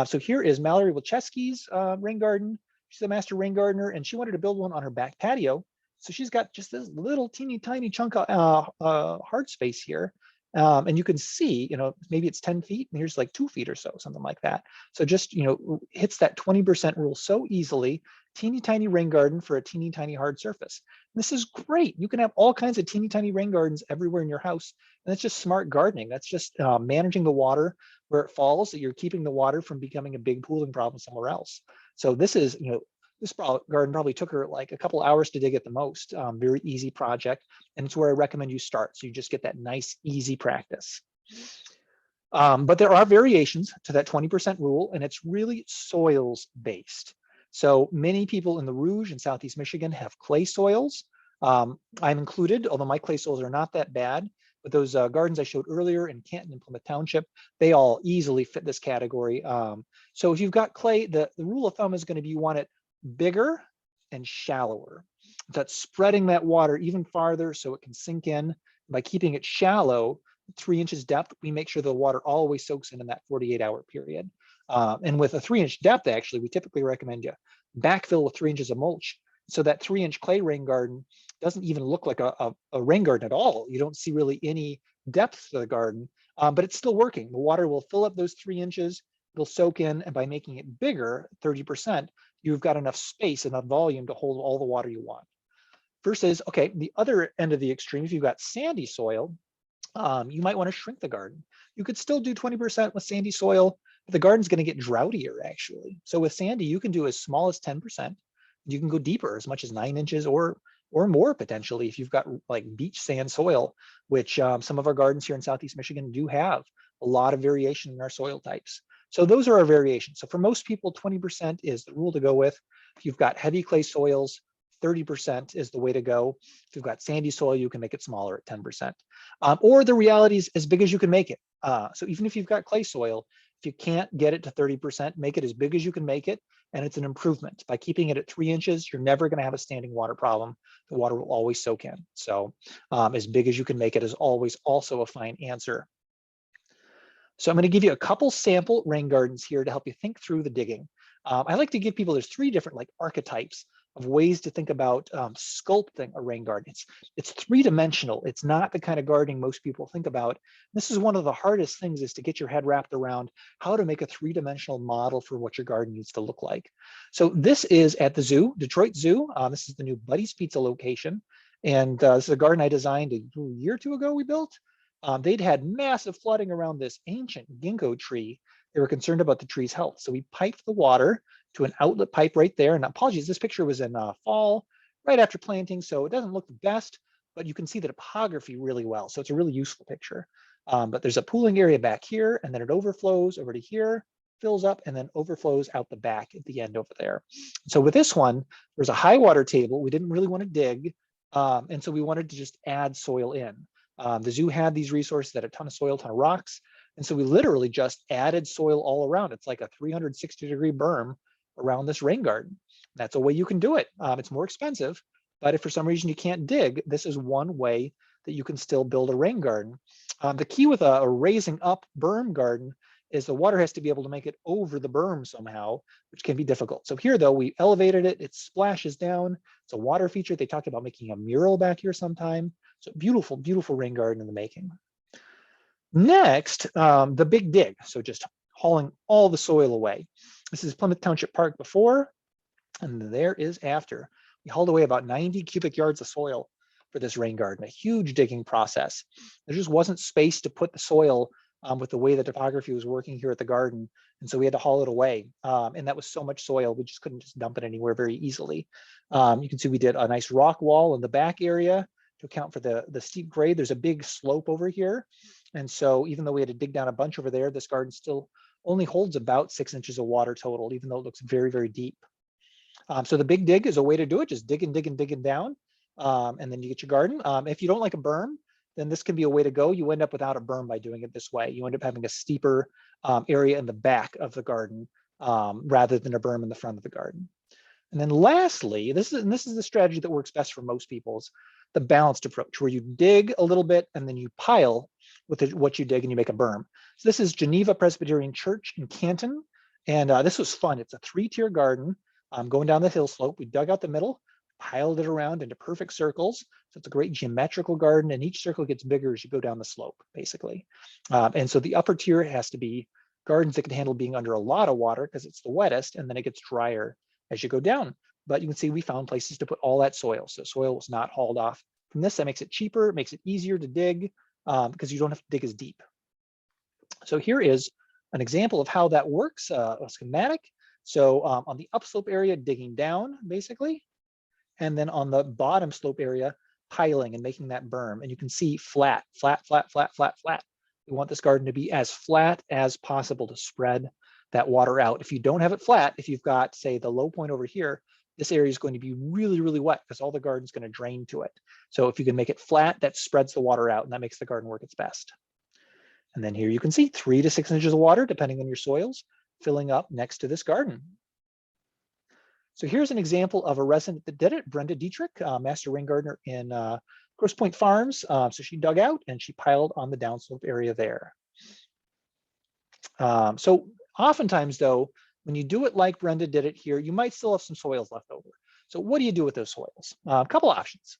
So here is Mallory Wilczewski's rain garden. She's a master rain gardener, and she wanted to build one on her back patio. So she's got just this little teeny tiny chunk of hard space here. And you can see, maybe it's 10 feet and here's like 2 feet or so, something like that. So just, hits that 20% rule so easily. Teeny tiny rain garden for a teeny tiny hard surface. This is great. You can have all kinds of teeny tiny rain gardens everywhere in your house. And that's just smart gardening. That's just managing the water where it falls, that you're keeping the water from becoming a big pooling problem somewhere else. So this is, this garden probably took her like a couple hours to dig at the most. Very easy project. And it's where I recommend you start. So you just get that nice, easy practice. But there are variations to that 20% rule, and it's really soils based. So many people in the Rouge in Southeast Michigan have clay soils. I'm included, although my clay soils are not that bad. But those gardens I showed earlier in Canton and Plymouth Township, they all easily fit this category. So if you've got clay, the rule of thumb is going to be you want it bigger and shallower. That's spreading that water even farther so it can sink in. By keeping it shallow, 3 inches depth, we make sure the water always soaks in that 48-hour period. And with a 3-inch depth, actually, we typically recommend you backfill with 3 inches of mulch So that 3-inch clay rain garden doesn't even look like a rain garden at all. You don't see really any depth to the garden, but it's still working. The water will fill up those 3 inches, it'll soak in, and by making it bigger, 30%, you've got enough space, enough volume to hold all the water you want. Versus, okay, the other end of the extreme, if you've got sandy soil, you might want to shrink the garden. You could still do 20% with sandy soil, but the garden's going to get droughtier actually. So with sandy, you can do as small as 10%. You can go deeper, as much as 9 inches or more potentially if you've got like beach sand soil, which some of our gardens here in Southeast Michigan do have a lot of variation in our soil types. So those are our variations. So for most people, 20% is the rule to go with. If you've got heavy clay soils, 30% is the way to go. If you've got sandy soil, you can make it smaller at 10%. Or the reality is as big as you can make it. So even if you've got clay soil, if you can't get it to 30%, make it as big as you can make it, and it's an improvement. By keeping it at 3 inches, you're never going to have a standing water problem. The water will always soak in. So as big as you can make it is always also a fine answer. So I'm going to give you a couple sample rain gardens here to help you think through the digging. I like to give people, there's 3 different like archetypes of ways to think about sculpting a rain garden. It's 3-dimensional. It's not the kind of gardening most people think about. This is one of the hardest things, is to get your head wrapped around how to make a 3-dimensional model for what your garden needs to look like. So this is at the zoo, Detroit Zoo. This is the new Buddy's Pizza location. And this is a garden I designed a year or 2 ago we built. They'd had massive flooding around this ancient ginkgo tree. They were concerned about the tree's health. So we piped the water to an outlet pipe right there. And apologies, this picture was in fall, right after planting. So it doesn't look the best, but you can see the topography really well. So it's a really useful picture. But there's a pooling area back here, and then it overflows over to here, fills up, and then overflows out the back at the end over there. So with this one, there's a high water table. We didn't really want to dig. And so we wanted to just add soil in. The zoo had these resources that had a ton of soil, ton of rocks. And so we literally just added soil all around. It's like a 360-degree berm around this rain garden. That's a way you can do it. It's more expensive, but if for some reason you can't dig, this is one way that you can still build a rain garden. The key with a raising up berm garden is the water has to be able to make it over the berm somehow, which can be difficult. So here though, we elevated it, it splashes down. It's a water feature. They talked about making a mural back here sometime. So beautiful, beautiful rain garden in the making. Next, the big dig. So just hauling all the soil away. This is Plymouth Township Park before, and there is after. We hauled away about 90 cubic yards of soil for this rain garden, a huge digging process. There just wasn't space to put the soil with the way the topography was working here at the garden. And so we had to haul it away. And that was so much soil, we just couldn't just dump it anywhere very easily. You can see we did a nice rock wall in the back area to account for the steep grade. There's a big slope over here. And so even though we had to dig down a bunch over there, this garden still only holds about 6 inches of water total, even though it looks very, very deep. So the big dig is a way to do it. Just digging down, and then you get your garden. If you don't like a berm, then this can be a way to go. You end up without a berm by doing it this way. You end up having a steeper area in the back of the garden rather than a berm in the front of the garden. And then lastly, this is the strategy that works best for most people, is the balanced approach, where you dig a little bit and then you pile with what you dig and you make a berm. So this is Geneva Presbyterian Church in Canton. And this was fun. It's a 3-tier garden going down the hill slope. We dug out the middle, piled it around into perfect circles. So it's a great geometrical garden, and each circle gets bigger as you go down the slope, basically. And so the upper tier has to be gardens that can handle being under a lot of water because it's the wettest, and then it gets drier as you go down. But you can see we found places to put all that soil. So soil was not hauled off from this. That makes it cheaper, it makes it easier to dig because you don't have to dig as deep. So here is an example of how that works, a schematic. So on the upslope area, digging down, basically. And then on the bottom slope area, piling and making that berm. And you can see flat, flat, flat, flat, flat, flat. We want this garden to be as flat as possible to spread that water out. If you don't have it flat, if you've got, say, the low point over here, this area is going to be really, really wet because all the garden's going to drain to it. So if you can make it flat, that spreads the water out, and that makes the garden work its best. And then here you can see 3 to 6 inches of water, depending on your soils, filling up next to this garden. So here's an example of a resident that did it, Brenda Dietrich, master rain gardener in Grosse Pointe Farms. So she dug out and she piled on the downslope area there. So oftentimes though, when you do it like Brenda did it here, you might still have some soils left over. So what do you do with those soils? A couple options.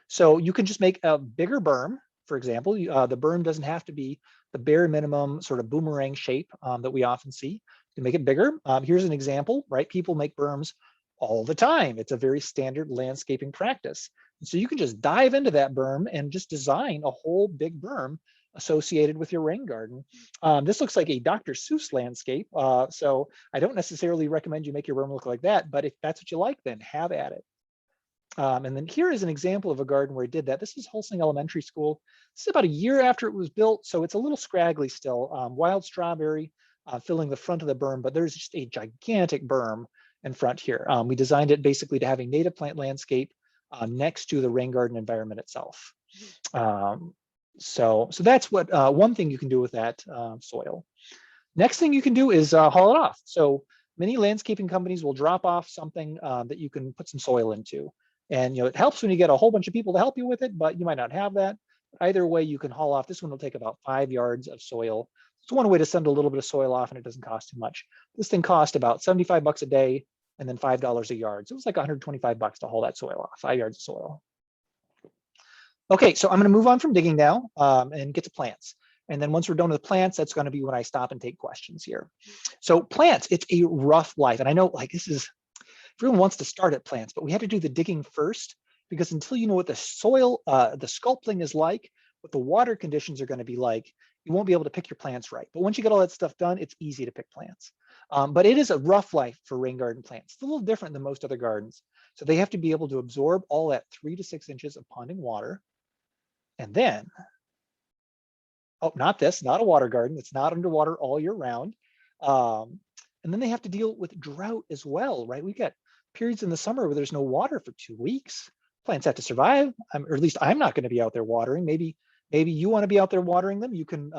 So you can just make a bigger berm. For example, the berm doesn't have to be the bare minimum sort of boomerang shape that we often see. You can make it bigger. Here's an example, right? People make berms all the time. It's a very standard landscaping practice. And so you can just dive into that berm and just design a whole big berm associated with your rain garden. This looks like a Dr. Seuss landscape. So I don't necessarily recommend you make your berm look like that, but if that's what you like, then have at it. And then here is an example of a garden where I did that. This is Holsing Elementary School. This is about a year after it was built, so it's a little scraggly still. Wild strawberry filling the front of the berm, but there's just a gigantic berm in front here. We designed it basically to have a native plant landscape next to the rain garden environment itself. So that's what one thing you can do with that soil. Next thing you can do is haul it off. So many landscaping companies will drop off something that you can put some soil into. And it helps when you get a whole bunch of people to help you with it, but you might not have that. Either way, you can haul off. This one will take about 5 yards of soil. It's one way to send a little bit of soil off and it doesn't cost too much. This thing cost about 75 bucks a day and then $5 a yard. So it was like 125 bucks to haul that soil off, 5 yards of soil. Okay, so I'm going to move on from digging now and get to plants. And then once we're done with plants, that's going to be when I stop and take questions here. So plants, it's a rough life. And I know this is, everyone wants to start at plants, but we had to do the digging first because until you know what the soil, the sculpting is like, what the water conditions are going to be like, you won't be able to pick your plants right. But once you get all that stuff done, it's easy to pick plants. But it is a rough life for rain garden plants. It's a little different than most other gardens. So they have to be able to absorb all that 3 to 6 inches of ponding water. And then, oh, not a water garden. It's not underwater all year round. And then they have to deal with drought as well, right? We've got periods in the summer where there's no water for 2 weeks. Plants have to survive, or at least I'm not going to be out there watering. Maybe you want to be out there watering them. You can,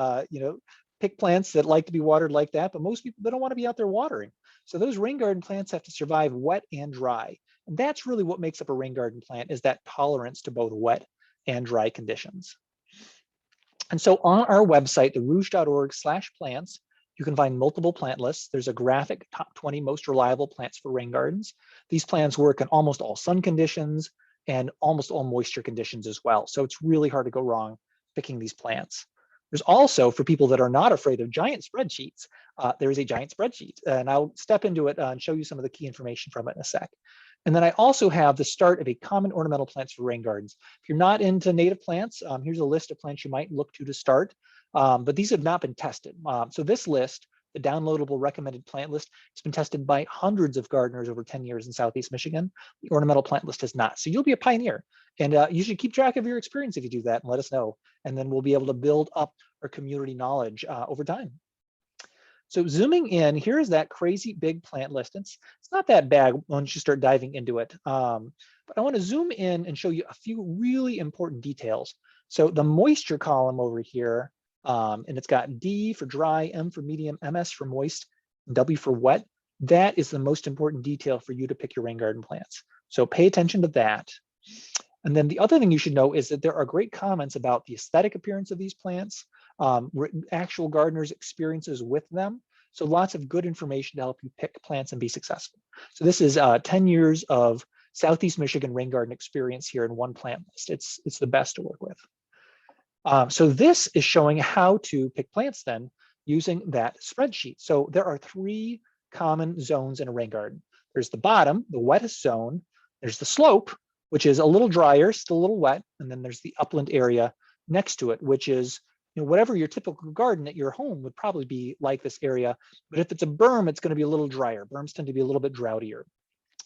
pick plants that like to be watered like that, but most people, they don't want to be out there watering. So those rain garden plants have to survive wet and dry. And that's really what makes up a rain garden plant, is that tolerance to both wet and dry conditions. And so on our website, therouge.org/plants, you can find multiple plant lists. There's a graphic top 20 most reliable plants for rain gardens. These plants work in almost all sun conditions and almost all moisture conditions as well. So it's really hard to go wrong picking these plants. There's also, for people that are not afraid of giant spreadsheets, there is a giant spreadsheet, and I'll step into it and show you some of the key information from it in a sec. And then I also have the start of a common ornamental plants for rain gardens. If you're not into native plants, here's a list of plants you might look to start, but these have not been tested. So this list, the downloadable recommended plant list, has been tested by hundreds of gardeners over 10 years in Southeast Michigan. The ornamental plant list has not. So you'll be a pioneer. And you should keep track of your experience if you do that and let us know. And then we'll be able to build up our community knowledge over time. So zooming in, here's that crazy big plant list. It's not that bad once you start diving into it. But I want to zoom in and show you a few really important details. So the moisture column over here, and it's got D for dry, M for medium, MS for moist, W for wet. That is the most important detail for you to pick your rain garden plants. So pay attention to that. And then the other thing you should know is that there are great comments about the aesthetic appearance of these plants, actual gardeners' experiences with them. So lots of good information to help you pick plants and be successful. So this is 10 years of Southeast Michigan rain garden experience here in one plant list. It's the best to work with. So this is showing how to pick plants then using that spreadsheet. So there are 3 common zones in a rain garden. There's the bottom, the wettest zone. There's the slope, which is a little drier, still a little wet. And then there's the upland area next to it, which is whatever your typical garden at your home would probably be like this area. But if it's a berm, it's going to be a little drier. Berms tend to be a little bit droutier.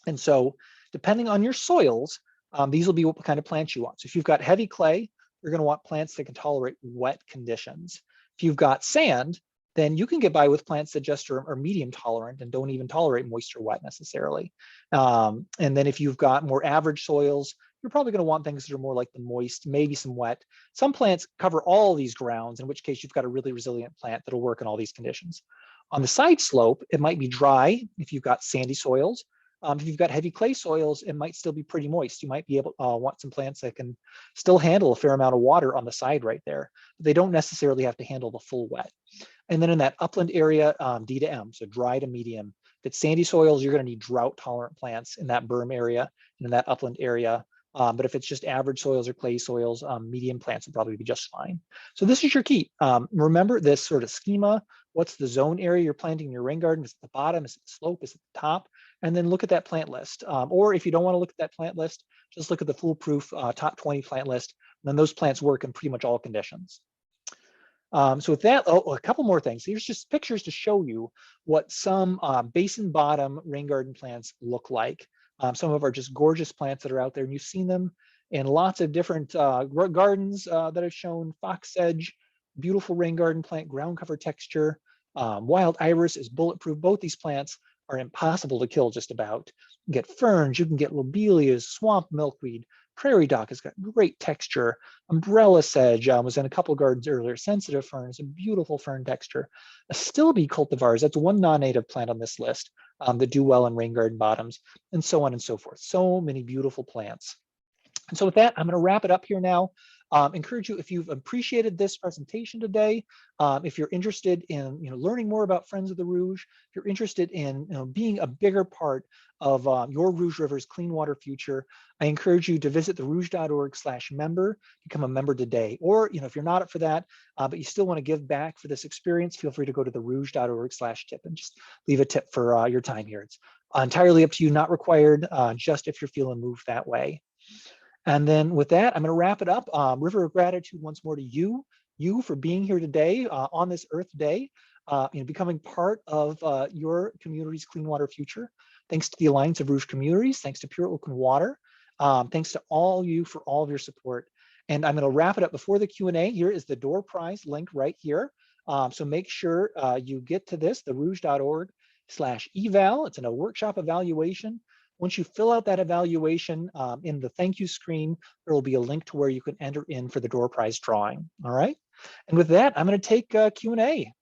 And so depending on your soils, these will be what kind of plants you want. So if you've got heavy clay, you're going to want plants that can tolerate wet conditions. If you've got sand, then you can get by with plants that just are medium tolerant and don't even tolerate moist or wet necessarily. And then if you've got more average soils, you're probably going to want things that are more like the moist, maybe some wet. Some plants cover all these grounds, in which case you've got a really resilient plant that'll work in all these conditions. On the side slope, it might be dry if you've got sandy soils. If you've got heavy clay soils, it might still be pretty moist. You might be able to want some plants that can still handle a fair amount of water on the side right there. But they don't necessarily have to handle the full wet. And then in that upland area, D to M, so dry to medium, If it's sandy soils, you're going to need drought tolerant plants in that berm area and in that upland area. But if it's just average soils or clay soils, medium plants will probably be just fine. So this is your key. Remember this sort of schema. What's the zone area you're planting in your rain garden? Is it the bottom? Is it the slope? Is it the top? And then look at that plant list. Or if you don't want to look at that plant list, just look at the foolproof top 20 plant list. And then those plants work in pretty much all conditions. So with that, a couple more things. Here's just pictures to show you what some basin bottom rain garden plants look like. Some of our just gorgeous plants that are out there, and you've seen them in lots of different gardens that I've shown. Fox sedge, beautiful rain garden plant, ground cover texture. Wild iris is bulletproof. Both these plants are impossible to kill just about. You can get ferns, you can get lobelias, swamp milkweed, prairie dock has got great texture. Umbrella sedge was in a couple gardens earlier. Sensitive fern is a beautiful fern texture. Astilbe cultivars, that's one non-native plant on this list that do well in rain garden bottoms, and so on and so forth. So many beautiful plants. And so with that, I'm going to wrap it up here now. Encourage you, if you've appreciated this presentation today, if you're interested in learning more about Friends of the Rouge, if you're interested in being a bigger part of your Rouge River's clean water future, I encourage you to visit therouge.org/member, become a member today. Or if you're not up for that, but you still want to give back for this experience, feel free to go to therouge.org/tip and just leave a tip for your time here. It's entirely up to you, not required, just if you're feeling moved that way. And then with that, I'm going to wrap it up. River of gratitude once more to you for being here today on this Earth Day, becoming part of your community's clean water future. Thanks to the Alliance of Rouge Communities, thanks to Pure Oakland Water, thanks to all you for all of your support. And I'm going to wrap it up before the Q&A. Here is the door prize link right here. So make sure you get to this, therouge.org/eval. It's in a workshop evaluation. Once you fill out that evaluation in the thank you screen, there will be a link to where you can enter in for the door prize drawing. All right. And with that, I'm going to take Q&A.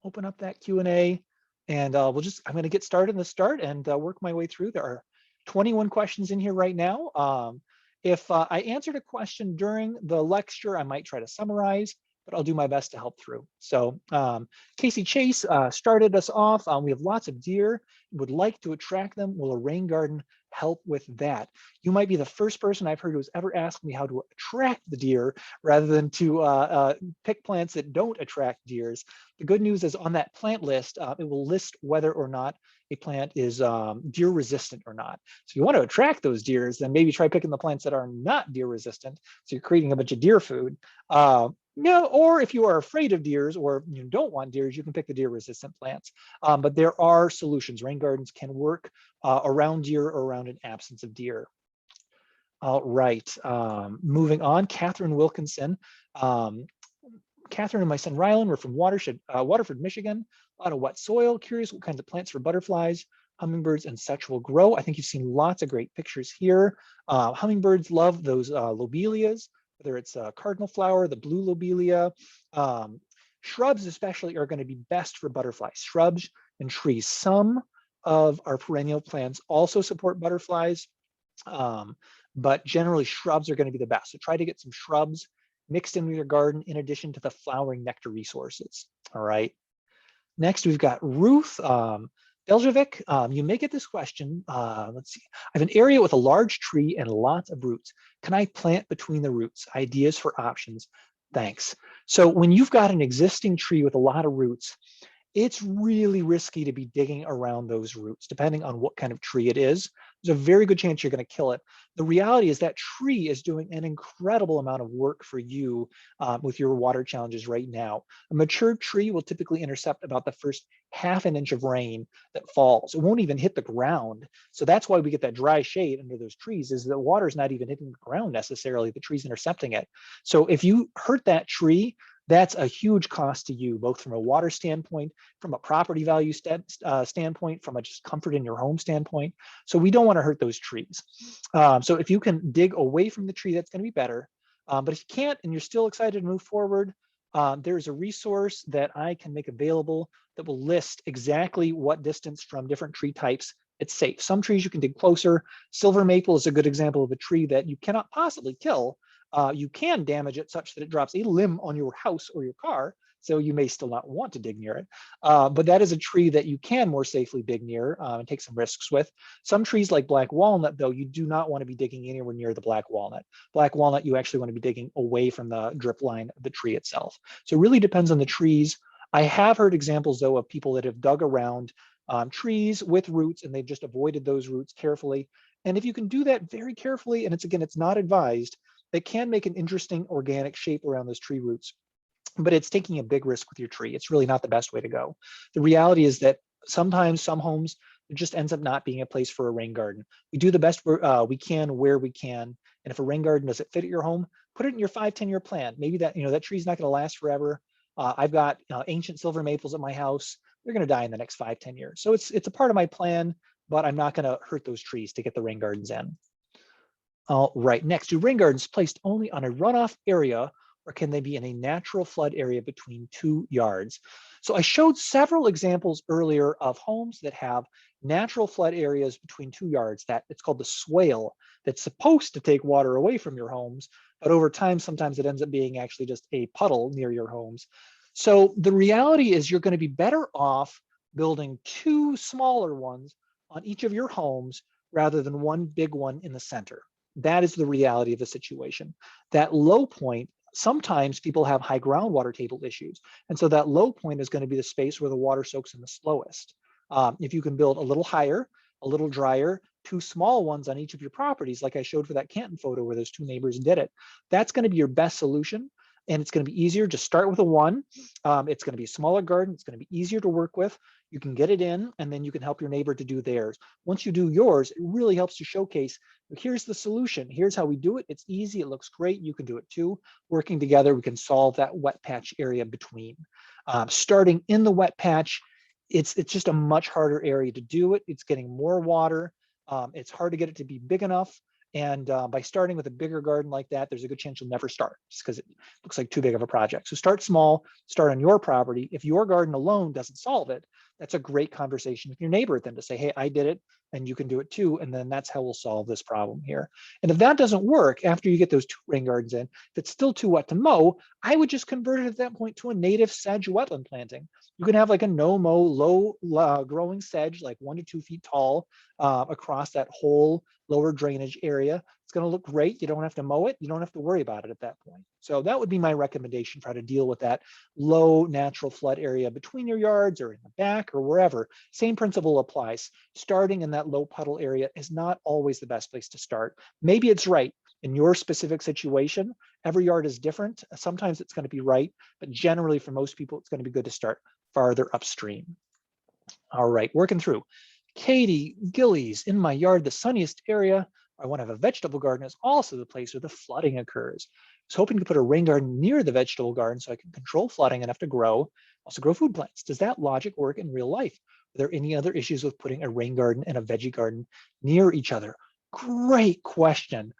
Open up that Q&A, and I'm going to get started in the start and work my way through. There are 21 questions in here right now. If I answered a question during the lecture, I might try to summarize, but I'll do my best to help through. So Casey Chase started us off. We have lots of deer, would like to attract them. Will a rain garden help with that? You might be the first person I've heard who's ever asked me how to attract the deer rather than to pick plants that don't attract deers. The good news is on that plant list, it will list whether or not a plant is deer resistant or not. So if you want to attract those deers, then maybe try picking the plants that are not deer resistant. So you're creating a bunch of deer food. Or if you are afraid of deers or you don't want deers, you can pick the deer resistant plants. But there are solutions. Rain gardens can work around deer or around an absence of deer. All right, moving on, Catherine Wilkinson. Catherine and my son Rylan were from Waterford, Michigan. A lot of wet soil, curious what kinds of plants for butterflies, hummingbirds, and such will grow. I think you've seen lots of great pictures here. Hummingbirds love those lobelias, whether it's cardinal flower, the blue lobelia. Shrubs especially are going to be best for butterflies, shrubs and trees. Some of our perennial plants also support butterflies, but generally shrubs are going to be the best. So try to get some shrubs mixed in with your garden in addition to the flowering nectar resources. All right. Next, we've got Ruth Deljovic. You may get this question. Let's see. I have an area with a large tree and lots of roots. Can I plant between the roots? Ideas for options. Thanks. So when you've got an existing tree with a lot of roots, it's really risky to be digging around those roots, depending on what kind of tree it is. There's a very good chance you're going to kill it. The reality is that tree is doing an incredible amount of work for you with your water challenges right now. A mature tree will typically intercept about the first ½ an inch of rain that falls. It won't even hit the ground. So that's why we get that dry shade under those trees, is that water is not even hitting the ground necessarily. The tree's intercepting it. So if you hurt that tree, that's a huge cost to you, both from a water standpoint, from a property value standpoint, from a just comfort in your home standpoint. So we don't want to hurt those trees. So if you can dig away from the tree, that's going to be better. But if you can't and you're still excited to move forward, there's a resource that I can make available that will list exactly what distance from different tree types it's safe. Some trees you can dig closer. Silver maple is a good example of a tree that you cannot possibly kill, You can damage it such that it drops a limb on your house or your car, so you may still not want to dig near it. But that is a tree that you can more safely dig near and take some risks with. Some trees like black walnut, though, you do not want to be digging anywhere near the black walnut. Black walnut, you actually want to be digging away from the drip line of the tree itself. So it really depends on the trees. I have heard examples, though, of people that have dug around trees with roots, and they've just avoided those roots carefully. And if you can do that very carefully, and it's not advised, it can make an interesting organic shape around those tree roots, but it's taking a big risk with your tree. It's really not the best way to go. The reality is that sometimes some homes, it just ends up not being a place for a rain garden. We do the best we can where we can. And if a rain garden doesn't fit at your home, put it in your 5-10 year plan. Maybe that, that tree's not gonna last forever. I've got ancient silver maples at my house. They're gonna die in the next 5-10 years. So it's a part of my plan, but I'm not gonna hurt those trees to get the rain gardens in. All right, next, do rain gardens placed only on a runoff area, or can they be in a natural flood area between 2 yards? So I showed several examples earlier of homes that have natural flood areas between 2 yards. That it's called the swale, that's supposed to take water away from your homes, but over time, sometimes it ends up being actually just a puddle near your homes. So the reality is you're going to be better off building 2 smaller ones on each of your homes rather than one big one in the center. That is the reality of the situation. That low point, sometimes people have high groundwater table issues. And so that low point is going to be the space where the water soaks in the slowest. If you can build a little higher, a little drier, 2 small ones on each of your properties, like I showed for that Canton photo where those 2 neighbors did it, that's going to be your best solution. And it's going to be easier. Just start with a 1. It's going to be a smaller garden. It's going to be easier to work with. You can get it in, and then you can help your neighbor to do theirs. Once you do yours, it really helps to showcase, here's the solution. Here's how we do it. It's easy. It looks great. You can do it too. Working together, we can solve that wet patch area between. Starting in the wet patch, it's just a much harder area to do it. It's getting more water. It's hard to get it to be big enough. And by starting with a bigger garden like that, there's a good chance you'll never start just because it looks like too big of a project. So start small, start on your property. If your garden alone doesn't solve it, that's a great conversation with your neighbor then to say, hey, I did it and you can do it too. And then that's how we'll solve this problem here. And if that doesn't work, after you get those 2 rain gardens in, if it's still too wet to mow, I would just convert it at that point to a native sedge wetland planting. You can have like a no-mow, low growing sedge, like 1 to 2 feet tall across that whole lower drainage area. It's going to look great. You don't have to mow it. You don't have to worry about it at that point. So that would be my recommendation. Try to deal with that low natural flood area between your yards or in the back or wherever. Same principle applies. Starting in that low puddle area is not always the best place to start. Maybe it's right in your specific situation. Every yard is different. Sometimes it's going to be right, but generally for most people, it's going to be good to start farther upstream. All right, working through. Katie Gillies, in my yard, the sunniest area I want to have a vegetable garden is also the place where the flooding occurs. I was hoping to put a rain garden near the vegetable garden so I can control flooding enough to also grow food plants. Does that logic work in real life? Are there any other issues with putting a rain garden and a veggie garden near each other? Great question.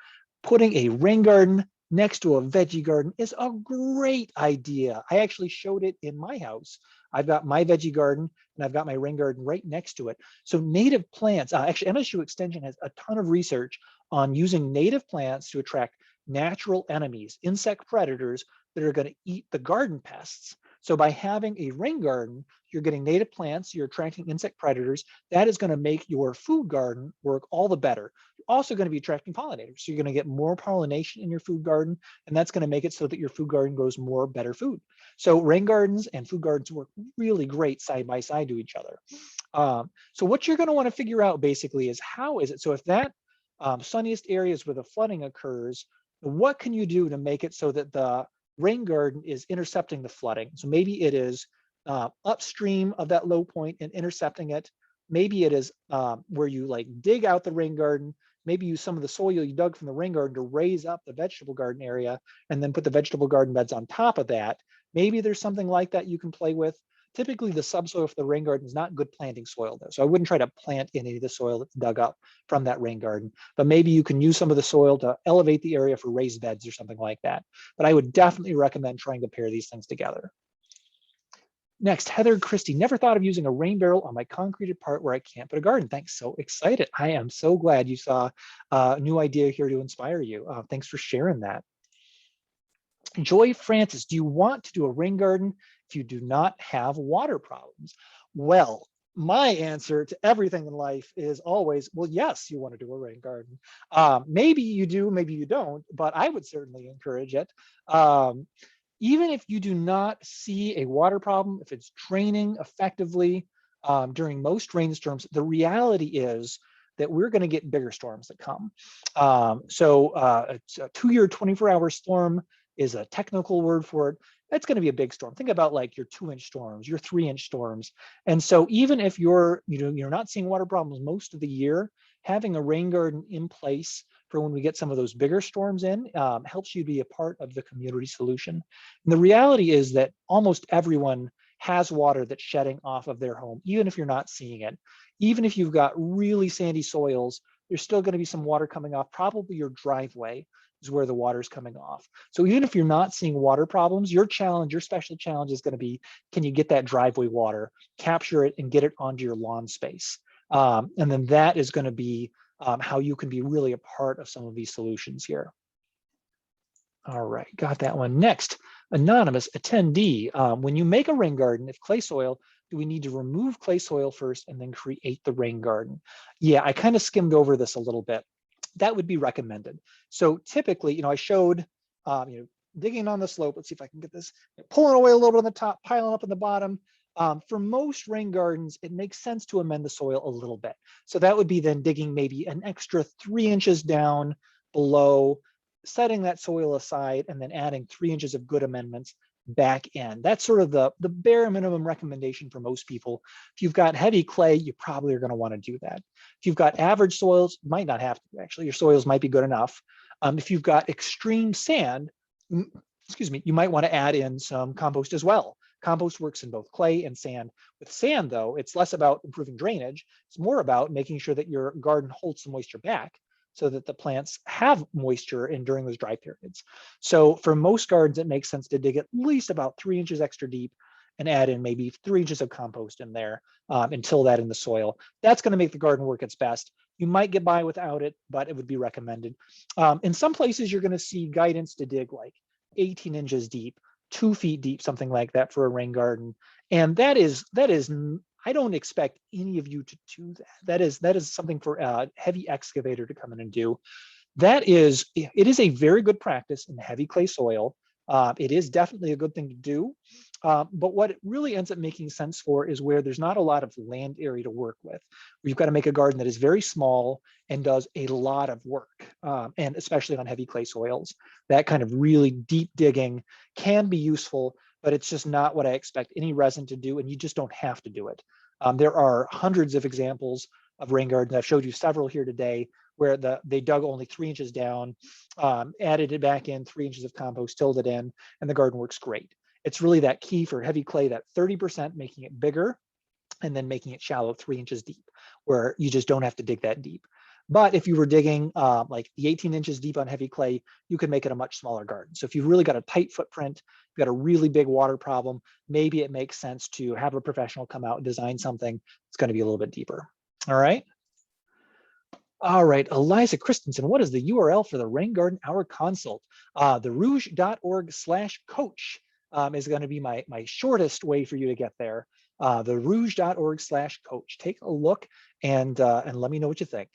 Putting a rain garden next to a veggie garden is a great idea. I actually showed it in my house. I've got my veggie garden and I've got my rain garden right next to it. So native plants, actually MSU Extension has a ton of research on using native plants to attract natural enemies, insect predators that are going to eat the garden pests. So by having a rain garden, you're getting native plants, you're attracting insect predators. That is going to make your food garden work all the better. You're also going to be attracting pollinators. So you're going to get more pollination in your food garden, and that's going to make it so that your food garden grows more better food. So rain gardens and food gardens work really great side by side to each other. So what you're going to want to figure out basically is how is it? So if that sunniest areas where the flooding occurs, what can you do to make it so that the rain garden is intercepting the flooding? So maybe it is upstream of that low point and intercepting it. Maybe it is where you like dig out the rain garden, maybe use some of the soil you dug from the rain garden to raise up the vegetable garden area and then put the vegetable garden beds on top of that. Maybe there's something like that you can play with. Typically the subsoil for the rain garden is not good planting soil though. So I wouldn't try to plant in any of the soil that's dug up from that rain garden, but maybe you can use some of the soil to elevate the area for raised beds or something like that. But I would definitely recommend trying to pair these things together. Next, Heather Christie, never thought of using a rain barrel on my concreted part where I can't put a garden. Thanks, so excited. I am so glad you saw a new idea here to inspire you. Thanks for sharing that. Joy Francis, do you want to do a rain garden if you do not have water problems? Well, my answer to everything in life is always, well, yes, you want to do a rain garden. Maybe you do, maybe you don't, but I would certainly encourage it. Even if you do not see a water problem, if it's draining effectively during most rainstorms, the reality is that we're going to get bigger storms that come. It's a 2-year, 24-hour storm is a technical word for it. That's going to be a big storm. Think about like your 2-inch storms, your 3-inch storms. And so even if you're not seeing water problems most of the year, having a rain garden in place for when we get some of those bigger storms in helps you be a part of the community solution. And the reality is that almost everyone has water that's shedding off of their home, even if you're not seeing it. Even if you've got really sandy soils, there's still going to be some water coming off. Probably your driveway is where the water is coming off. So even if you're not seeing water problems, your special challenge is going to be, can you get that driveway water, capture it and get it onto your lawn space? And then that is going to be how you can be really a part of some of these solutions here. All right, got that one. Next, anonymous attendee. When you make a rain garden, if clay soil, do we need to remove clay soil first and then create the rain garden? Yeah, I kind of skimmed over this a little bit. That would be recommended. So typically, I showed, digging on the slope. Let's see if I can get this, pulling away a little bit on the top, piling up in the bottom. For most rain gardens, it makes sense to amend the soil a little bit. So that would be then digging maybe an extra 3 inches down below, setting that soil aside, and then adding 3 inches of good amendments back in. That's sort of the bare minimum recommendation for most people. If you've got heavy clay, you probably are going to want to do that. If you've got average soils, you might not have to. Actually, your soils might be good enough. If you've got extreme sand, you might want to add in some compost as well. Compost works in both clay and sand. With sand, though, it's less about improving drainage. It's more about making sure that your garden holds some moisture back so that the plants have moisture during those dry periods. So for most gardens, it makes sense to dig at least about 3 inches extra deep and add in maybe 3 inches of compost in there until that in the soil. That's going to make the garden work its best. You might get by without it, but it would be recommended. In some places, you're going to see guidance to dig like 18 inches deep, 2 feet deep, something like that for a rain garden. And that is, I don't expect any of you to do that. That is something for a heavy excavator to come in and do. It is a very good practice in heavy clay soil. It is definitely a good thing to do. But what it really ends up making sense for is where there's not a lot of land area to work with. We've got to make a garden that is very small and does a lot of work, and especially on heavy clay soils. That kind of really deep digging can be useful, but it's just not what I expect any resin to do, and you just don't have to do it. There are hundreds of examples of rain gardens. I've showed you several here today where they dug only 3 inches down, added it back in, 3 inches of compost, tilled it in, and the garden works great. It's really that key for heavy clay, that 30%, making it bigger and then making it shallow 3 inches deep, where you just don't have to dig that deep. But if you were digging like the 18 inches deep on heavy clay, you could make it a much smaller garden. So if you've really got a tight footprint, you've got a really big water problem, maybe it makes sense to have a professional come out and design something that's going to be a little bit deeper. All right. All right, Eliza Christensen, what is the URL for the Rain Garden Hour Consult? therouge.org/coach is going to be my shortest way for you to get there. therouge.org/coach. Take a look and let me know what you think.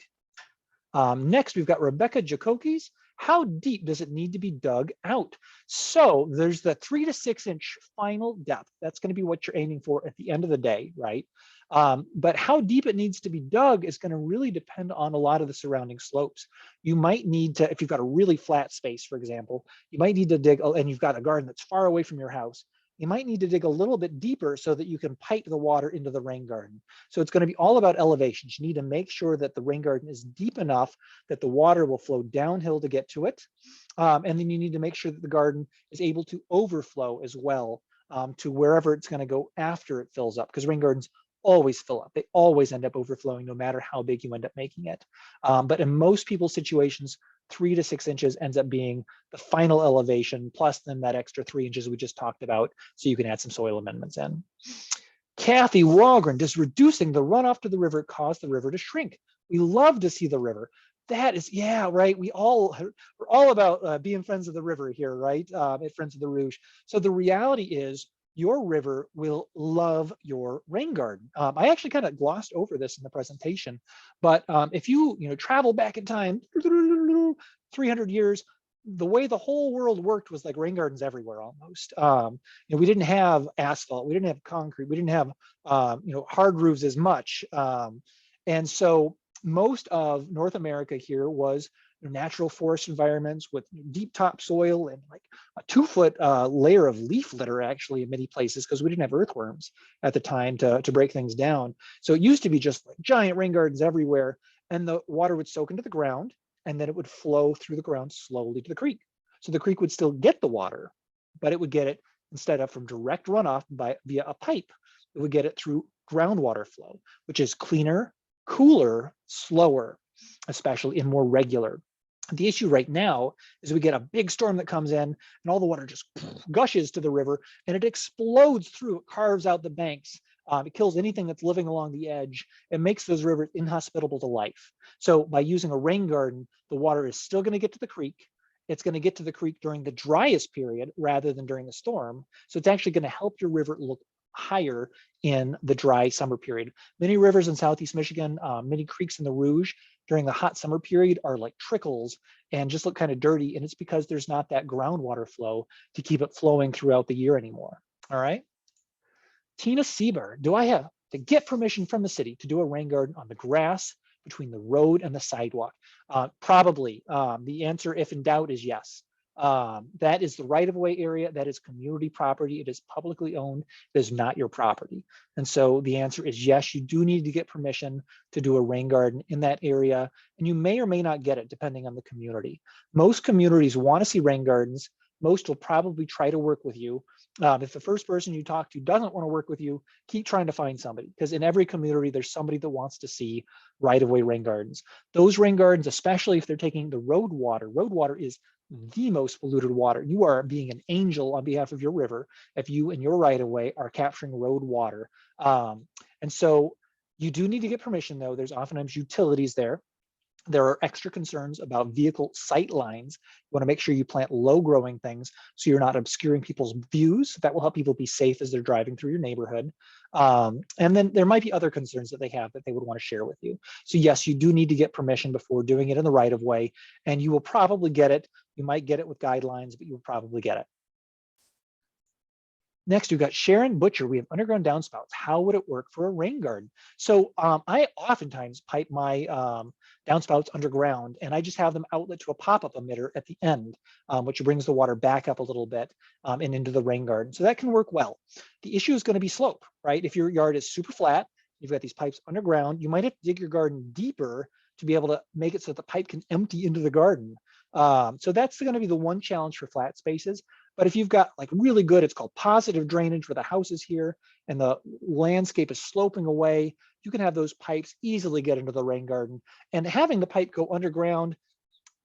Next, we've got Rebecca Jacokis. How deep does it need to be dug out? So there's the 3 to 6 inch final depth. That's going to be what you're aiming for at the end of the day, right? But how deep it needs to be dug is going to really depend on a lot of the surrounding slopes. You might need to, if you've got a really flat space, for example, you might need to dig, and you've got a garden that's far away from your house, you might need to dig a little bit deeper so that you can pipe the water into the rain garden. So it's going to be all about elevations. You need to make sure that the rain garden is deep enough that the water will flow downhill to get to it. And then you need to make sure that the garden is able to overflow as well to wherever it's going to go after it fills up, because rain gardens always fill up. They always end up overflowing no matter how big you end up making it. But in most people's situations, 3 to 6 inches ends up being the final elevation, plus then that extra 3 inches we just talked about, so you can add some soil amendments in. Kathy Walgren, does reducing the runoff to the river cause the river to shrink? We love to see the river. That is, yeah, right. We're all about being friends of the river here, right? At Friends of the Rouge. So the reality is your river will love your rain garden. I actually kind of glossed over this in the presentation, but if you travel back in time, 300 years, the way the whole world worked was like rain gardens everywhere almost. We didn't have asphalt, we didn't have concrete, we didn't have hard roofs as much. And so most of North America here was natural forest environments with deep topsoil and like a 2-foot layer of leaf litter actually in many places because we didn't have earthworms at the time to break things down. So it used to be just like giant rain gardens everywhere, and the water would soak into the ground and then it would flow through the ground slowly to the creek. So the creek would still get the water, but it would get it instead of from direct runoff via a pipe, it would get it through groundwater flow, which is cleaner, cooler, slower, especially and more regular. The issue right now is we get a big storm that comes in and all the water just gushes to the river and it explodes through, it carves out the banks. It kills anything that's living along the edge. It makes those rivers inhospitable to life. So by using a rain garden, the water is still going to get to the creek. It's going to get to the creek during the driest period rather than during the storm. So it's actually going to help your river look higher in the dry summer period. Many rivers in Southeast Michigan, many creeks in the Rouge during the hot summer period are like trickles and just look kind of dirty. And it's because there's not that groundwater flow to keep it flowing throughout the year anymore. All right. Tina Sieber, do I have to get permission from the city to do a rain garden on the grass between the road and the sidewalk? Probably. The answer, if in doubt, is yes. That is the right-of-way area. That is community property. It is publicly owned. It is not your property. And so the answer is yes, you do need to get permission to do a rain garden in that area. And you may or may not get it depending on the community. Most communities want to see rain gardens. Most will probably try to work with you. If the first person you talk to doesn't want to work with you, keep trying to find somebody, because in every community, there's somebody that wants to see right-of-way rain gardens. Those rain gardens, especially if they're taking the road water is the most polluted water. You are being an angel on behalf of your river if you and your right-of-way are capturing road water. And so you do need to get permission, though. There's oftentimes utilities there. There are extra concerns about vehicle sight lines. You want to make sure you plant low growing things so you're not obscuring people's views. That will help people be safe as they're driving through your neighborhood. And then there might be other concerns that they have that they would want to share with you. So yes, you do need to get permission before doing it in the right of way, and you will probably get it. You might get it with guidelines, but you will probably get it. Next, we've got Sharon Butcher. We have underground downspouts. How would it work for a rain garden? So I oftentimes pipe my downspouts underground, and I just have them outlet to a pop-up emitter at the end, which brings the water back up a little bit and into the rain garden. So that can work well. The issue is going to be slope, right? If your yard is super flat, you've got these pipes underground, you might have to dig your garden deeper to be able to make it so that the pipe can empty into the garden. So that's going to be the one challenge for flat spaces. But if you've got like really good, it's called positive drainage where the house is here and the landscape is sloping away, you can have those pipes easily get into the rain garden. And having the pipe go underground,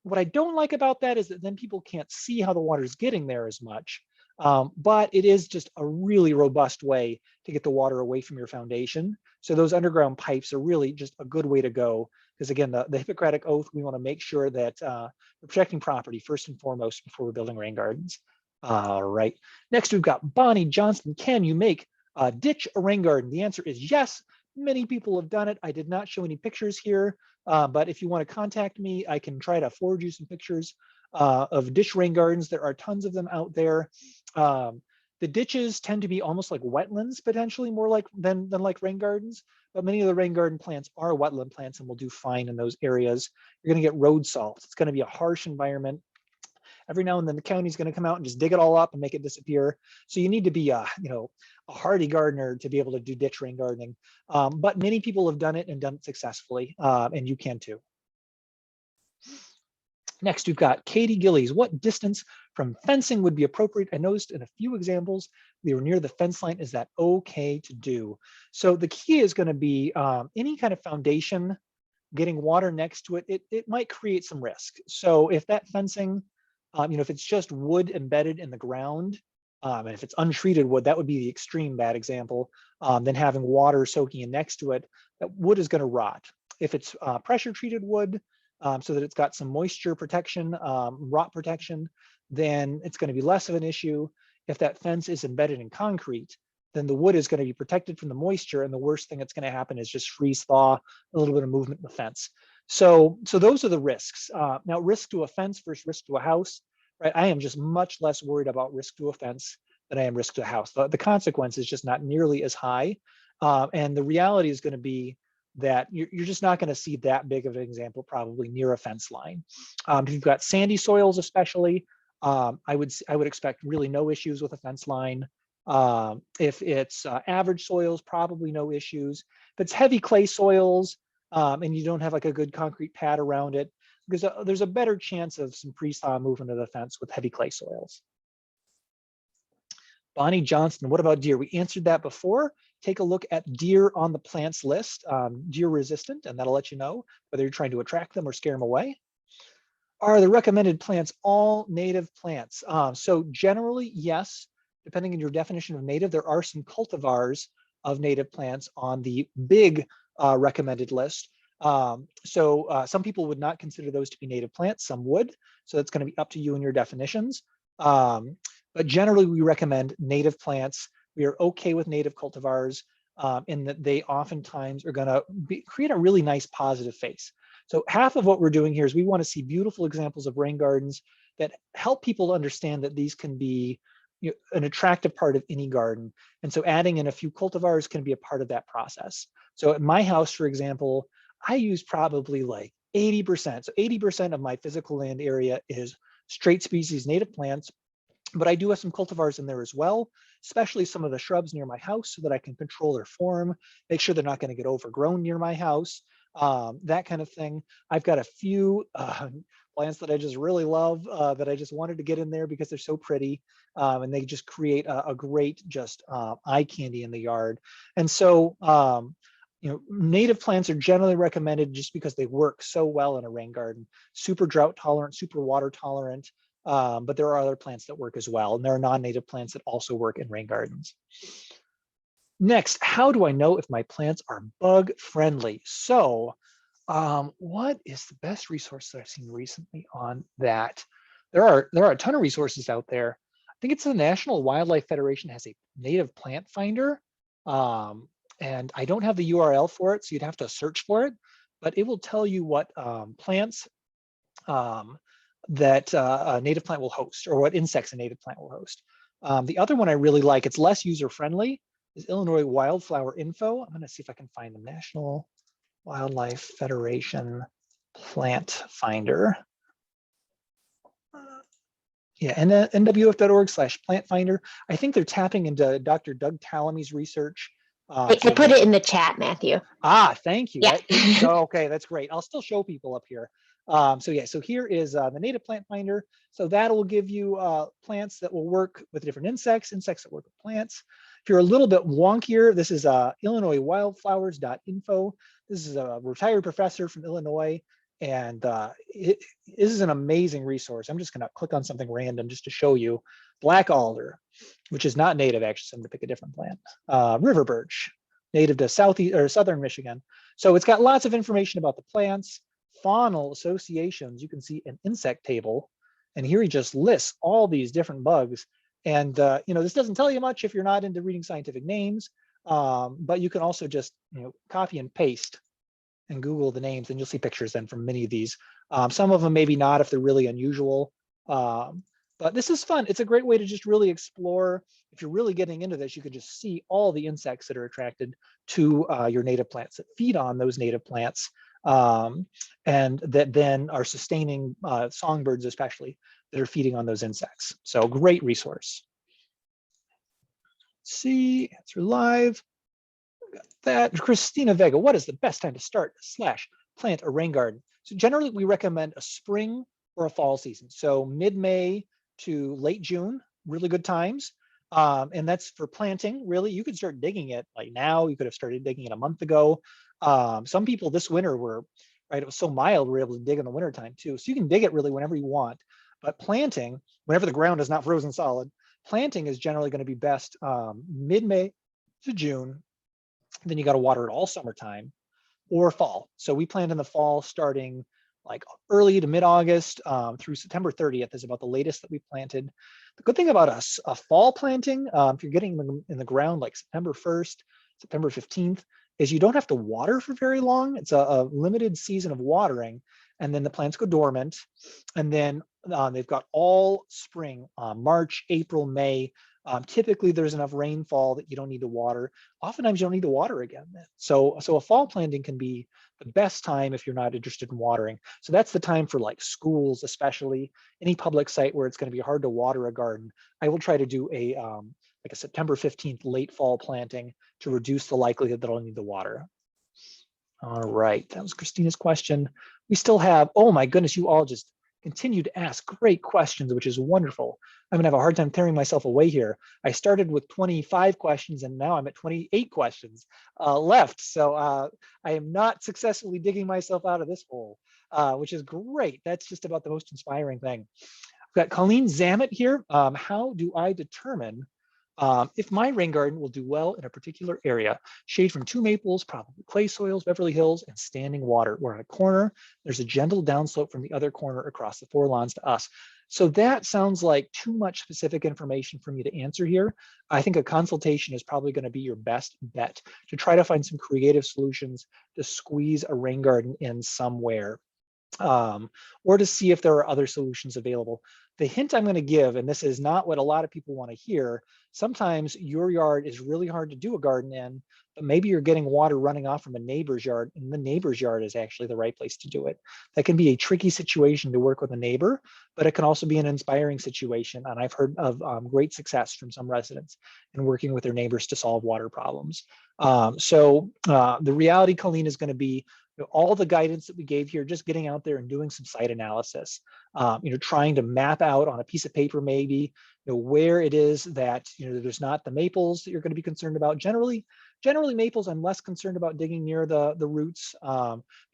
what I don't like about that is that then people can't see how the water is getting there as much. But it is just a really robust way to get the water away from your foundation. So those underground pipes are really just a good way to go. Because again, the Hippocratic Oath, we want to make sure that we're protecting property first and foremost before we're building rain gardens. All right. Next, we've got Bonnie Johnston. Can you make a ditch a rain garden? The answer is yes. Many people have done it. I did not show any pictures here, but if you want to contact me, I can try to forward you some pictures of ditch rain gardens. There are tons of them out there. The ditches tend to be almost like wetlands, potentially more like than like rain gardens, but many of the rain garden plants are wetland plants and will do fine in those areas. You're going to get road salt. It's going to be a harsh environment. Every now and then the county's going to come out and just dig it all up and make it disappear. So you need to be a hardy gardener to be able to do ditch rain gardening. But many people have done it and done it successfully, and you can too. Next, we've got Katie Gillies. What distance from fencing would be appropriate? I noticed in a few examples, we were near the fence line. Is that okay to do? So the key is going to be any kind of foundation, getting water next to it, it might create some risk. So if that fencing, if it's just wood embedded in the ground, and if it's untreated wood, that would be the extreme bad example. Then having water soaking in next to it, that wood is going to rot. If it's pressure treated wood, so that it's got some moisture protection, rot protection, then it's going to be less of an issue. If that fence is embedded in concrete, then the wood is going to be protected from the moisture, and the worst thing that's going to happen is just freeze thaw, a little bit of movement in the fence. So those are the risks. Now, risk to a fence versus risk to a house, right? I am just much less worried about risk to a fence than I am risk to a house. The consequence is just not nearly as high. And the reality is going to be that you're just not going to see that big of an example probably near a fence line. If you've got sandy soils, especially, I would expect really no issues with a fence line. If it's average soils, probably no issues. If it's heavy clay soils and you don't have like a good concrete pad around it, because there's a better chance of some freeze-thaw movement of the fence with heavy clay soils. Bonnie Johnston, what about deer? We answered that before. Take a look at deer on the plants list, deer resistant, and that'll let you know whether you're trying to attract them or scare them away. Are the recommended plants all native plants? So generally, yes, depending on your definition of native, there are some cultivars of native plants on the big recommended list. Some people would not consider those to be native plants, some would. So that's going to be up to you and your definitions. But generally, we recommend native plants. We are okay with native cultivars in that they oftentimes are going to create a really nice positive face. So half of what we're doing here is we want to see beautiful examples of rain gardens that help people understand that these can be an attractive part of any garden. And so adding in a few cultivars can be a part of that process. So at my house, for example, I use probably like 80%. So 80% of my physical land area is straight species native plants, but I do have some cultivars in there as well, especially some of the shrubs near my house so that I can control their form, make sure they're not going to get overgrown near my house, that kind of thing. I've got a few plants that I just really love that I just wanted to get in there because they're so pretty and they just create a great just eye candy in the yard. And so, native plants are generally recommended just because they work so well in a rain garden, super drought tolerant, super water tolerant. But there are other plants that work as well. And there are non-native plants that also work in rain gardens. Next, how do I know if my plants are bug friendly? So what is the best resource that I've seen recently on that? There are a ton of resources out there. I think it's the National Wildlife Federation has a native plant finder. And I don't have the URL for it, so you'd have to search for it, but it will tell you what plants that a native plant will host, or what insects a native plant will host. The other one I really like, it's less user-friendly, is Illinois Wildflower Info. I'm gonna see if I can find the National Wildlife Federation Plant Finder. Yeah, and nwf.org/plant finder. I think they're tapping into Dr. Doug Tallamy's research. I put it in the chat, Matthew. Thank you. Yeah. Okay, that's great. I'll still show people up here. So here is the native plant finder. So that'll give you plants that will work with different insects that work with plants. If you're a little bit wonkier, this is IllinoisWildflowers.info. This is a retired professor from Illinois, and this is an amazing resource. I'm just gonna click on something random just to show you. Black alder, which is not native, actually, so I'm gonna pick a different plant. River birch, native to southern Michigan. So it's got lots of information about the plants, faunal associations. You can see an insect table, and here he just lists all these different bugs. And this doesn't tell you much if you're not into reading scientific names, but you can also just copy and paste and Google the names, and you'll see pictures then from many of these. Some of them maybe not if they're really unusual, but this is fun. It's a great way to just really explore. If you're really getting into this, you could just see all the insects that are attracted to your native plants, that feed on those native plants, and that then are sustaining songbirds, especially, that are feeding on those insects. So great resource. Let's see, answer live. Got that. Christina Vega, what is the best time to start / plant a rain garden? So generally we recommend a spring or a fall season. So mid-May to late June, really good times. And that's for planting, really. You could start digging it like now. You could have started digging it a month ago. Some people this winter were, right, it was so mild, we're able to dig in the wintertime too. So you can dig it really whenever you want. But planting, whenever the ground is not frozen solid, planting is generally going to be best mid-May to June. Then you got to water it all summertime or fall. So we plant in the fall starting like early to mid-August through September 30th is about the latest that we planted. The good thing about a fall planting, if you're getting them in the ground like September 1st, September 15th, is you don't have to water for very long. It's a limited season of watering, and then the plants go dormant. And then they've got all spring, March, April, May. Typically, there's enough rainfall that you don't need to water. Oftentimes, you don't need to water again. So a fall planting can be the best time if you're not interested in watering. So that's the time for like schools, especially any public site where it's going to be hard to water a garden. I will try to do like a September 15th late fall planting to reduce the likelihood that I'll need the water. All right, that was Christina's question. We still have, oh my goodness, you all just continue to ask great questions, which is wonderful. I'm gonna have a hard time tearing myself away here. I started with 25 questions and now I'm at 28 questions left. So I am not successfully digging myself out of this hole, which is great. That's just about the most inspiring thing. I've got Colleen Zamet here. How do I determine if my rain garden will do well in a particular area? Shade from 2 maples, probably clay soils, Beverly Hills, and standing water. We're on a corner. There's a gentle downslope from the other corner across the 4 lawns to us. So that sounds like too much specific information for me to answer here. I think a consultation is probably going to be your best bet to try to find some creative solutions to squeeze a rain garden in somewhere. Or to see if there are other solutions available. The hint I'm going to give, and this is not what a lot of people want to hear, sometimes your yard is really hard to do a garden in, but maybe you're getting water running off from a neighbor's yard, and the neighbor's yard is actually the right place to do it. That can be a tricky situation to work with a neighbor, but it can also be an inspiring situation. And I've heard of great success from some residents in working with their neighbors to solve water problems. So the reality, Colleen, is going to be all the guidance that we gave here, just getting out there and doing some site analysis, trying to map out on a piece of paper, maybe, where it is that, there's not the maples that you're going to be concerned about. Generally maples, I'm less concerned about digging near the roots,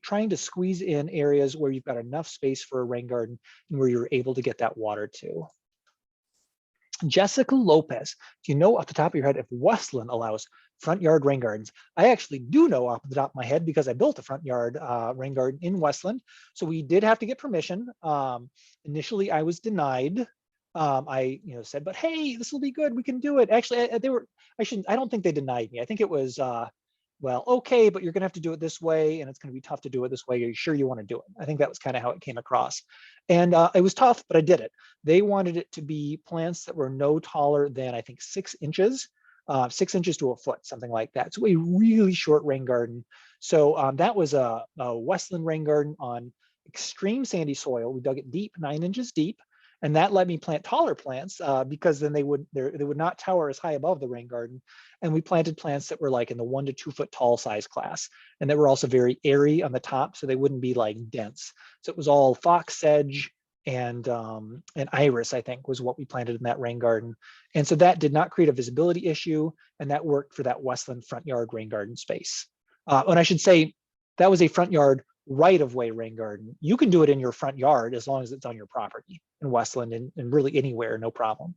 trying to squeeze in areas where you've got enough space for a rain garden and where you're able to get that water to. Jessica Lopez, do you know off the top of your head if Westland allows front yard rain gardens? I actually do know off the top of my head because I built a front yard rain garden in Westland. So we did have to get permission. Initially, I was denied. I said, but hey, this will be good. We can do it. Actually, I don't think they denied me. I think it was, well, okay, but you're going to have to do it this way, and it's going to be tough to do it this way. Are you sure you want to do it? I think that was kind of how it came across. And it was tough, but I did it. They wanted it to be plants that were no taller than, I think, 6 inches, 6 inches to a foot, something like that. So a really short rain garden. So that was a Westland rain garden on extreme sandy soil. We dug it deep, 9 inches deep. And that let me plant taller plants because then they would not tower as high above the rain garden. And we planted plants that were like in the 1 to 2 foot tall size class. And they were also very airy on the top, so they wouldn't be like dense. So it was all fox sedge and iris, I think, was what we planted in that rain garden. And so that did not create a visibility issue. And that worked for that Westland front yard rain garden space. And I should say that was a front yard right-of-way rain garden. You can do it in your front yard as long as it's on your property in Westland and really anywhere, no problem.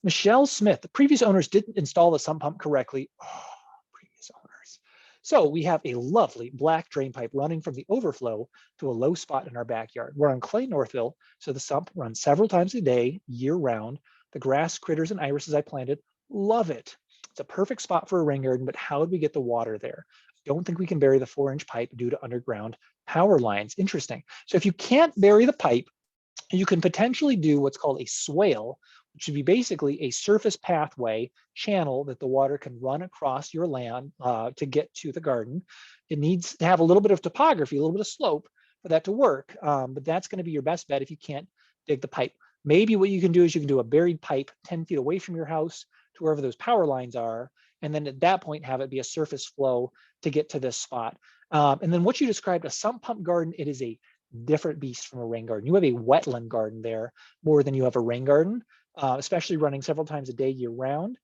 Michelle Smith, the previous owners didn't install the sump pump correctly. Oh, previous owners. So we have a lovely black drain pipe running from the overflow to a low spot in our backyard. We're on Clay Northville, so the sump runs several times a day, year round. The grass, critters, and irises I planted, love it. It's a perfect spot for a rain garden, but how do we get the water there? Don't think we can bury the 4-inch pipe due to underground power lines. Interesting. So if you can't bury the pipe, you can potentially do what's called a swale, which would be basically a surface pathway channel that the water can run across your land to get to the garden. It needs to have a little bit of topography, a little bit of slope for that to work, but that's going to be your best bet if you can't dig the pipe. Maybe what you can do is you can do a buried pipe 10 feet away from your house to wherever those power lines are, and then at that point have it be a surface flow to get to this spot. And then what you described, a sump pump garden, it is a different beast from a rain garden. You have a wetland garden there more than you have a rain garden, especially running several times a day year round.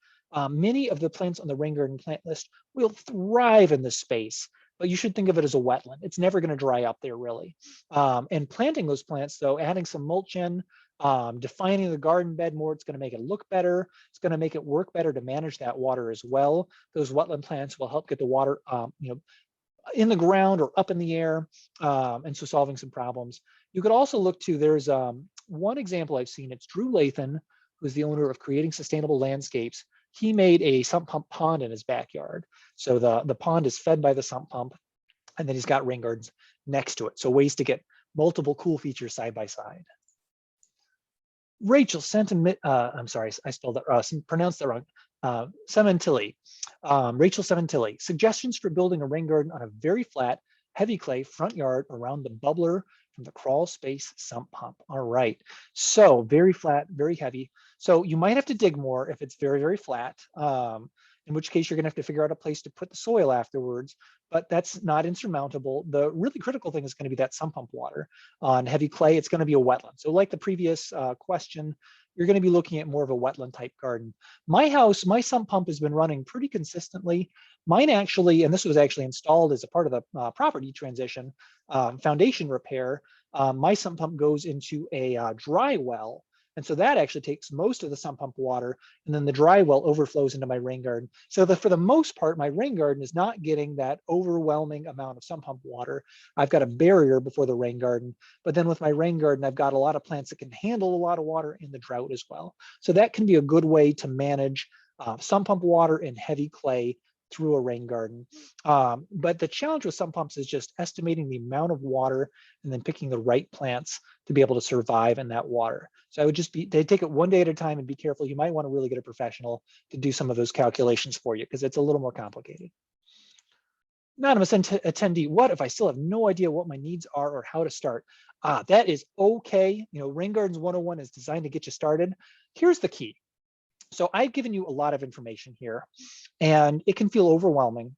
Many of the plants on the rain garden plant list will thrive in this space, but you should think of it as a wetland. It's never going to dry up there really. And planting those plants though, adding some mulch in, defining the garden bed more, it's going to make it look better. It's going to make it work better to manage that water as well. Those wetland plants will help get the water, in the ground or up in the air, and so solving some problems. You could also look to, there's one example I've seen, it's Drew Lathan, who's the owner of Creating Sustainable Landscapes. He made a sump pump pond in his backyard. So the pond is fed by the sump pump, and then he's got rain gardens next to it. So ways to get multiple cool features side by side. Rachel Sentiment, I'm sorry, I spelled that, pronounced that wrong. Sementilli, Rachel Sementilli, suggestions for building a rain garden on a very flat, heavy clay front yard around the bubbler from the crawl space sump pump. All right, so very flat, very heavy. So you might have to dig more if it's very, very flat, in which case you're gonna have to figure out a place to put the soil afterwards, but that's not insurmountable. The really critical thing is gonna be that sump pump water. On heavy clay, it's gonna be a wetland. So like the previous question, you're gonna be looking at more of a wetland type garden. My house, my sump pump has been running pretty consistently. Mine actually, and this was actually installed as a part of the property transition, foundation repair, my sump pump goes into a dry well. And so that actually takes most of the sump pump water, and then the dry well overflows into my rain garden. So for the most part, my rain garden is not getting that overwhelming amount of sump pump water. I've got a barrier before the rain garden, but then with my rain garden, I've got a lot of plants that can handle a lot of water in the drought as well. So that can be a good way to manage sump pump water in heavy clay through a rain garden. But the challenge with sump pumps is just estimating the amount of water and then picking the right plants to be able to survive in that water. So I would just they take it one day at a time and be careful. You might want to really get a professional to do some of those calculations for you because it's a little more complicated. Anonymous attendee, what if I still have no idea what my needs are or how to start? That is okay. You know, Rain Gardens 101 is designed to get you started. Here's the key. So I've given you a lot of information here, and it can feel overwhelming.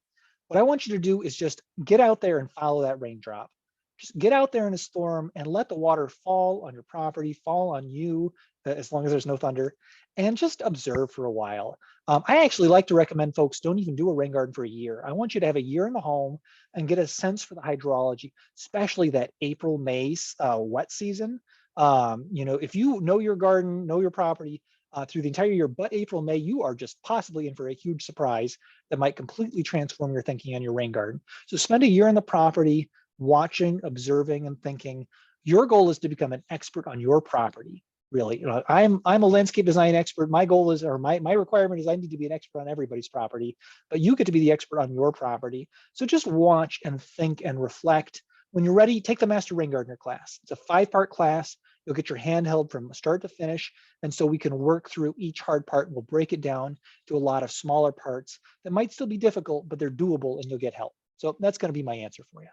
What I want you to do is just get out there and follow that raindrop. Just get out there in a storm and let the water fall on your property, fall on you, as long as there's no thunder, and just observe for a while. I actually like to recommend folks don't even do a rain garden for a year. I want you to have a year in the home and get a sense for the hydrology, especially that April, May wet season. You know, if you know your garden, know your property, through the entire year, but April, May, you are just possibly in for a huge surprise that might completely transform your thinking on your rain garden. So spend a year on the property, watching, observing, and thinking. Your goal is to become an expert on your property, really. You know, I'm a landscape design expert. My goal is, or my requirement is I need to be an expert on everybody's property, but you get to be the expert on your property. So just watch and think and reflect. When you're ready, take the Master Rain Gardener class. It's a 5-part class. You'll get your hand held from start to finish. And so we can work through each hard part and we'll break it down to a lot of smaller parts that might still be difficult, but they're doable and you'll get help. So that's going to be my answer for you.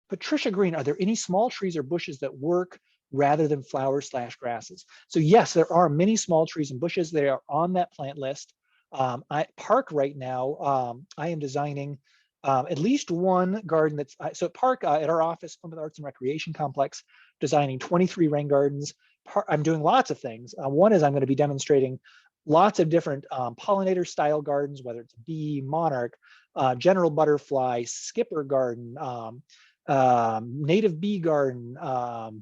Patricia Green, are there any small trees or bushes that work rather than flowers / grasses? So yes, there are many small trees and bushes that are on that plant list. At Park right now, I am designing at least one garden that's, so at Park, at our office, Plymouth Arts and Recreation Complex, designing 23 rain gardens. I'm doing lots of things. One is I'm going to be demonstrating lots of different pollinator style gardens, whether it's bee, monarch, general butterfly, skipper garden, native bee garden,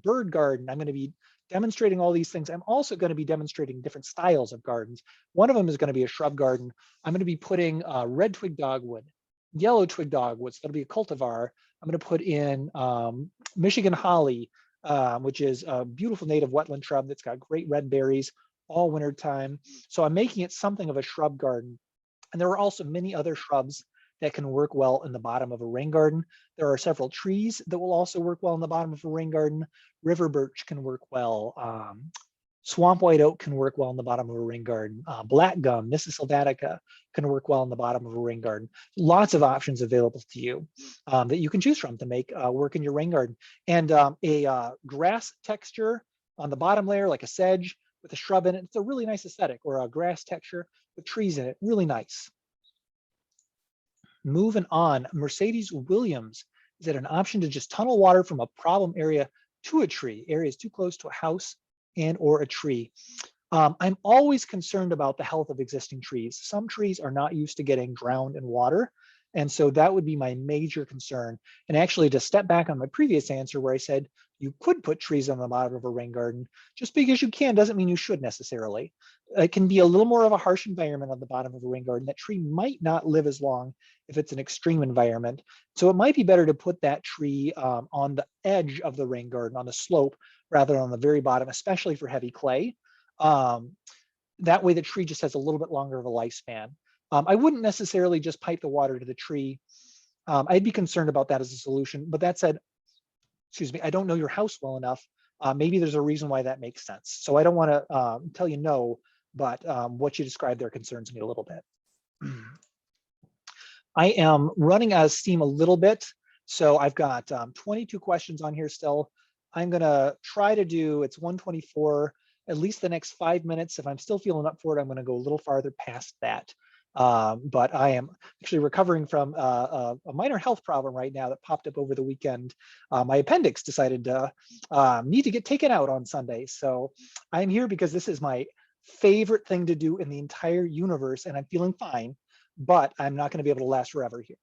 bird garden. I'm going to be demonstrating all these things. I'm also going to be demonstrating different styles of gardens. One of them is going to be a shrub garden. I'm going to be putting red twig dogwood, yellow twig dogwoods. That'll be a cultivar. I'm going to put in Michigan holly, which is a beautiful native wetland shrub that's got great red berries all winter time. So I'm making it something of a shrub garden. And there are also many other shrubs that can work well in the bottom of a rain garden. There are several trees that will also work well in the bottom of a rain garden. River birch can work well. Swamp white oak can work well in the bottom of a rain garden. Black gum, Nissus sylvatica can work well in the bottom of a rain garden. Lots of options available to you that you can choose from to make work in your rain garden. And a grass texture on the bottom layer, like a sedge with a shrub in it, it's a really nice aesthetic, or a grass texture with trees in it, really nice. Moving on, Mercedes Williams, is it an option to just tunnel water from a problem area to a tree? Areas too close to a house and or a tree. I'm always concerned about the health of existing trees. Some trees are not used to getting drowned in water. And so that would be my major concern. And actually, to step back on my previous answer where I said, You could put trees on the bottom of a rain garden. Just because you can doesn't mean you should necessarily. It can be a little more of a harsh environment on the bottom of a rain garden. That tree might not live as long if it's an extreme environment. So it might be better to put that tree on the edge of the rain garden, on the slope, rather than on the very bottom, especially for heavy clay. That way the tree just has a little bit longer of a lifespan. I wouldn't necessarily just pipe the water to the tree. I'd be concerned about that as a solution. But that said, excuse me, I don't know your house well enough. Maybe there's a reason why that makes sense. So I don't want to tell you no, but what you described there concerns me a little bit. I am running out of steam a little bit. So I've got 22 questions on here still. I'm gonna try to do, it's 1:24, at least the next 5 minutes. If I'm still feeling up for it, I'm gonna go a little farther past that. But I am actually recovering from a minor health problem right now that popped up over the weekend. My appendix decided to need to get taken out on Sunday. So I'm here because this is my favorite thing to do in the entire universe, and I'm feeling fine, but I'm not going to be able to last forever here.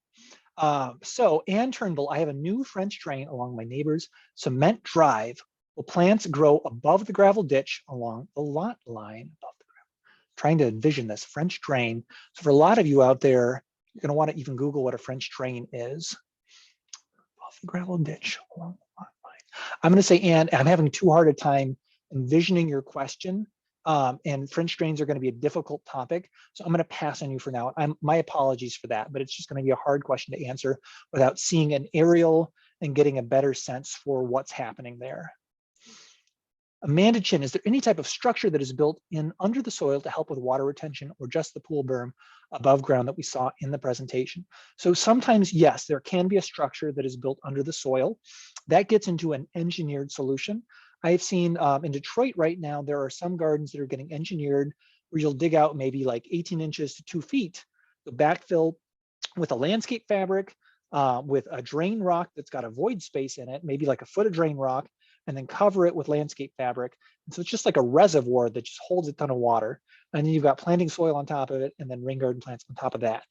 So Ann Turnbull, I have a new French drain along my neighbor's cement drive. Will plants grow above the gravel ditch along the lot line above the gravel? Trying to envision this French drain. So for a lot of you out there, you're going to want to even Google what a French drain is. Above the gravel ditch along the lot line. I'm going to say, Ann, I'm having too hard a time envisioning your question. And French drains are going to be a difficult topic. So I'm going to pass on you for now. My apologies for that, but it's just going to be a hard question to answer without seeing an aerial and getting a better sense for what's happening there. Amanda Chin, is there any type of structure that is built in under the soil to help with water retention, or just the pool berm above ground that we saw in the presentation? So sometimes, yes, there can be a structure that is built under the soil. That gets into an engineered solution. I've seen in Detroit right now, there are some gardens that are getting engineered where you'll dig out maybe like 18 inches to 2 feet, you'll backfill with a landscape fabric, with a drain rock that's got a void space in it, maybe like a foot of drain rock, and then cover it with landscape fabric. And so it's just like a reservoir that just holds a ton of water. And then you've got planting soil on top of it, and then rain garden plants on top of that.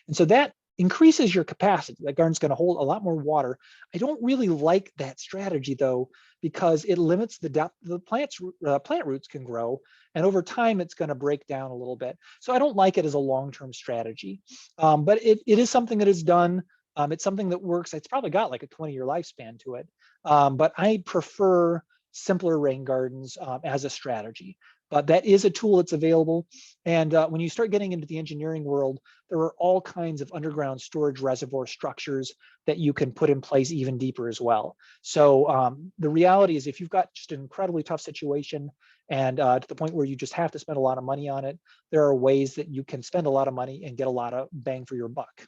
And so that increases your capacity. That garden's going to hold a lot more water. I don't really like that strategy though, because it limits the depth the plant roots can grow. And over time, it's going to break down a little bit. So I don't like it as a long-term strategy, but it is something that is done. It's something that works. It's probably got like a 20-year lifespan to it. But I prefer simpler rain gardens as a strategy. But that is a tool that's available. And when you start getting into the engineering world, there are all kinds of underground storage reservoir structures that you can put in place even deeper as well. So the reality is, if you've got just an incredibly tough situation and to the point where you just have to spend a lot of money on it, there are ways that you can spend a lot of money and get a lot of bang for your buck.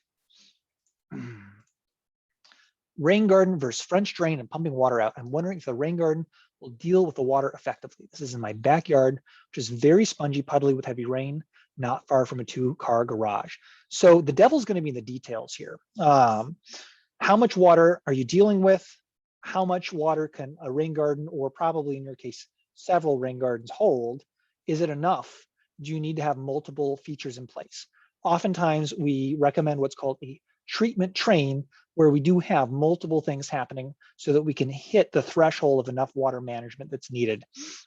Rain garden versus French drain and pumping water out. I'm wondering if the rain garden will deal with the water effectively. This is in my backyard, which is very spongy, puddly with heavy rain, not far from a 2-car garage. So the devil's going to be in the details here. How much water are you dealing with? How much water can a rain garden, or probably in your case, several rain gardens hold? Is it enough? Do you need to have multiple features in place? Oftentimes we recommend what's called a treatment train, where we do have multiple things happening so that we can hit the threshold of enough water management that's needed.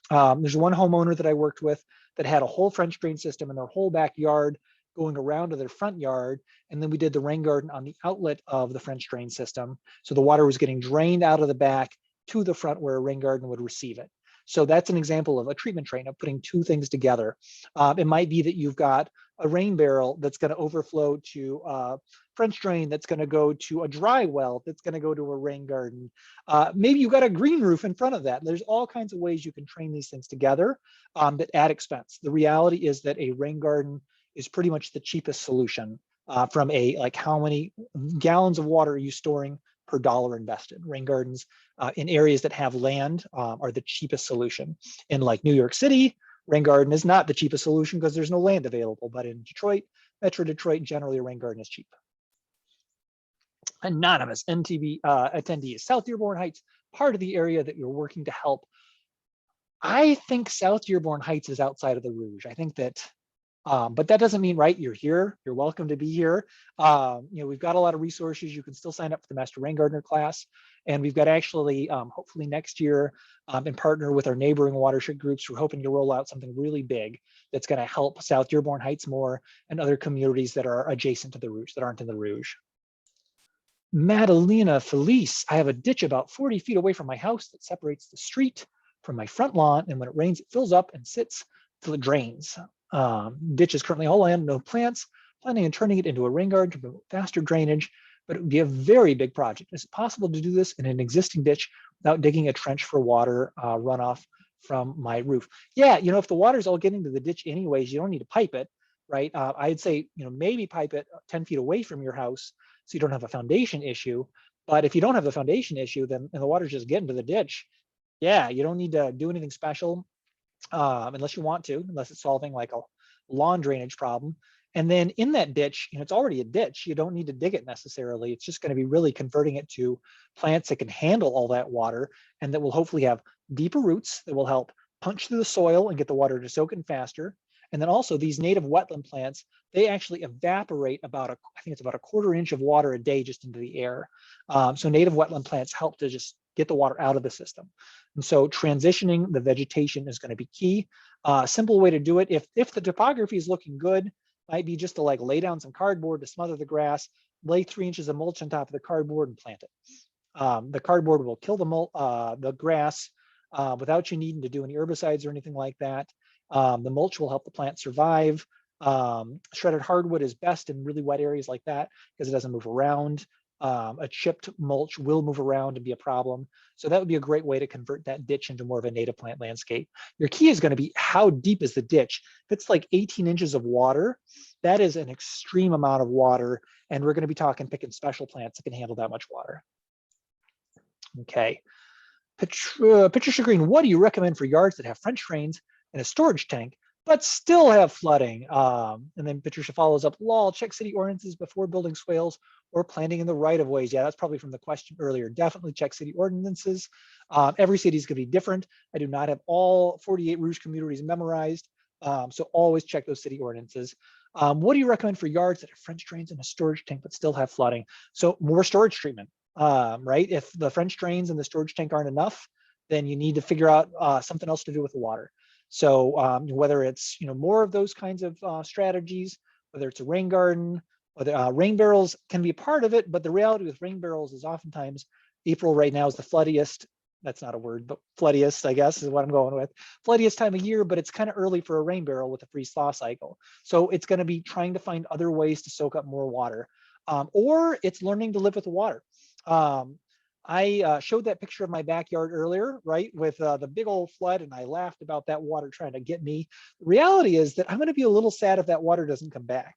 There's one homeowner that I worked with that had a whole French drain system in their whole backyard going around to their front yard. And then we did the rain garden on the outlet of the French drain system. So the water was getting drained out of the back to the front where a rain garden would receive it. So that's an example of a treatment train, of putting two things together. It might be that you've got a rain barrel that's going to overflow to a French drain that's going to go to a dry well that's going to go to a rain garden. Maybe you've got a green roof in front of that. There's all kinds of ways you can train these things together that add expense. The reality is that a rain garden is pretty much the cheapest solution from a, like, how many gallons of water are you storing per dollar invested. Rain gardens in areas that have land are the cheapest solution. In like New York City, rain garden is not the cheapest solution because there's no land available. But in Detroit, Metro Detroit, generally a rain garden is cheap. Anonymous NTV attendees, South Dearborn Heights, part of the area that you're working to help. I think South Dearborn Heights is outside of the Rouge. I think that But that doesn't mean, right, you're here, you're welcome to be here. We've got a lot of resources. You can still sign up for the Master Rain Gardener class. And we've got actually, hopefully next year, and partner with our neighboring watershed groups, we're hoping to roll out something really big that's gonna help South Dearborn Heights more and other communities that are adjacent to the Rouge, that aren't in the Rouge. Madalena Felice, I have a ditch about 40 feet away from my house that separates the street from my front lawn. And when it rains, it fills up and sits till it drains. Ditch is currently all land, no plants, planning on turning it into a rain garden to promote faster drainage, but it would be a very big project. Is it possible to do this in an existing ditch without digging a trench for water runoff from my roof? Yeah, if the water's all getting to the ditch anyways, you don't need to pipe it, right? I'd say, maybe pipe it 10 feet away from your house so you don't have a foundation issue. But if you don't have the foundation issue, then and the water's just getting to the ditch, yeah, you don't need to do anything special unless you want to, unless it's solving like a lawn drainage problem. And then in that ditch, it's already a ditch. You don't need to dig it necessarily. It's just going to be really converting it to plants that can handle all that water and that will hopefully have deeper roots that will help punch through the soil and get the water to soak in faster. And then also these native wetland plants, they actually evaporate I think it's about a quarter inch of water a day just into the air. So native wetland plants help to just get the water out of the system. And so transitioning the vegetation is going to be key. Simple way to do it, if the topography is looking good, might be just to like lay down some cardboard to smother the grass, lay 3 inches of mulch on top of the cardboard and plant it. The cardboard will kill the grass without you needing to do any herbicides or anything like that. The mulch will help the plant survive. Shredded hardwood is best in really wet areas like that because it doesn't move around. A chipped mulch will move around and be a problem. So that would be a great way to convert that ditch into more of a native plant landscape. Your key is going to be how deep is the ditch. If it's like 18 inches of water, that is an extreme amount of water. And we're going to be talking picking special plants that can handle that much water. Okay. Patricia Green, what do you recommend for yards that have French drains and a storage tank, but still have flooding? And then Patricia follows up, lol, check city ordinances before building swales or planting in the right of ways. Yeah, that's probably from the question earlier. Definitely check city ordinances. Every city is going to be different. I do not have all 48 Rouge communities memorized. So always check those city ordinances. What do you recommend for yards that have French drains and a storage tank, but still have flooding? So more storage treatment, right? If the French drains and the storage tank aren't enough, then you need to figure out something else to do with the water. So whether it's more of those kinds of strategies, whether it's a rain garden, whether rain barrels can be a part of it, but the reality with rain barrels is oftentimes April right now is the floodiest. That's not a word, but floodiest, I guess, is what I'm going with. Floodiest time of year, but it's kind of early for a rain barrel with a freeze-thaw cycle. So it's going to be trying to find other ways to soak up more water, or it's learning to live with the water. I showed that picture of my backyard earlier, right, with the big old flood, and I laughed about that water trying to get me. The reality is that I'm going to be a little sad if that water doesn't come back,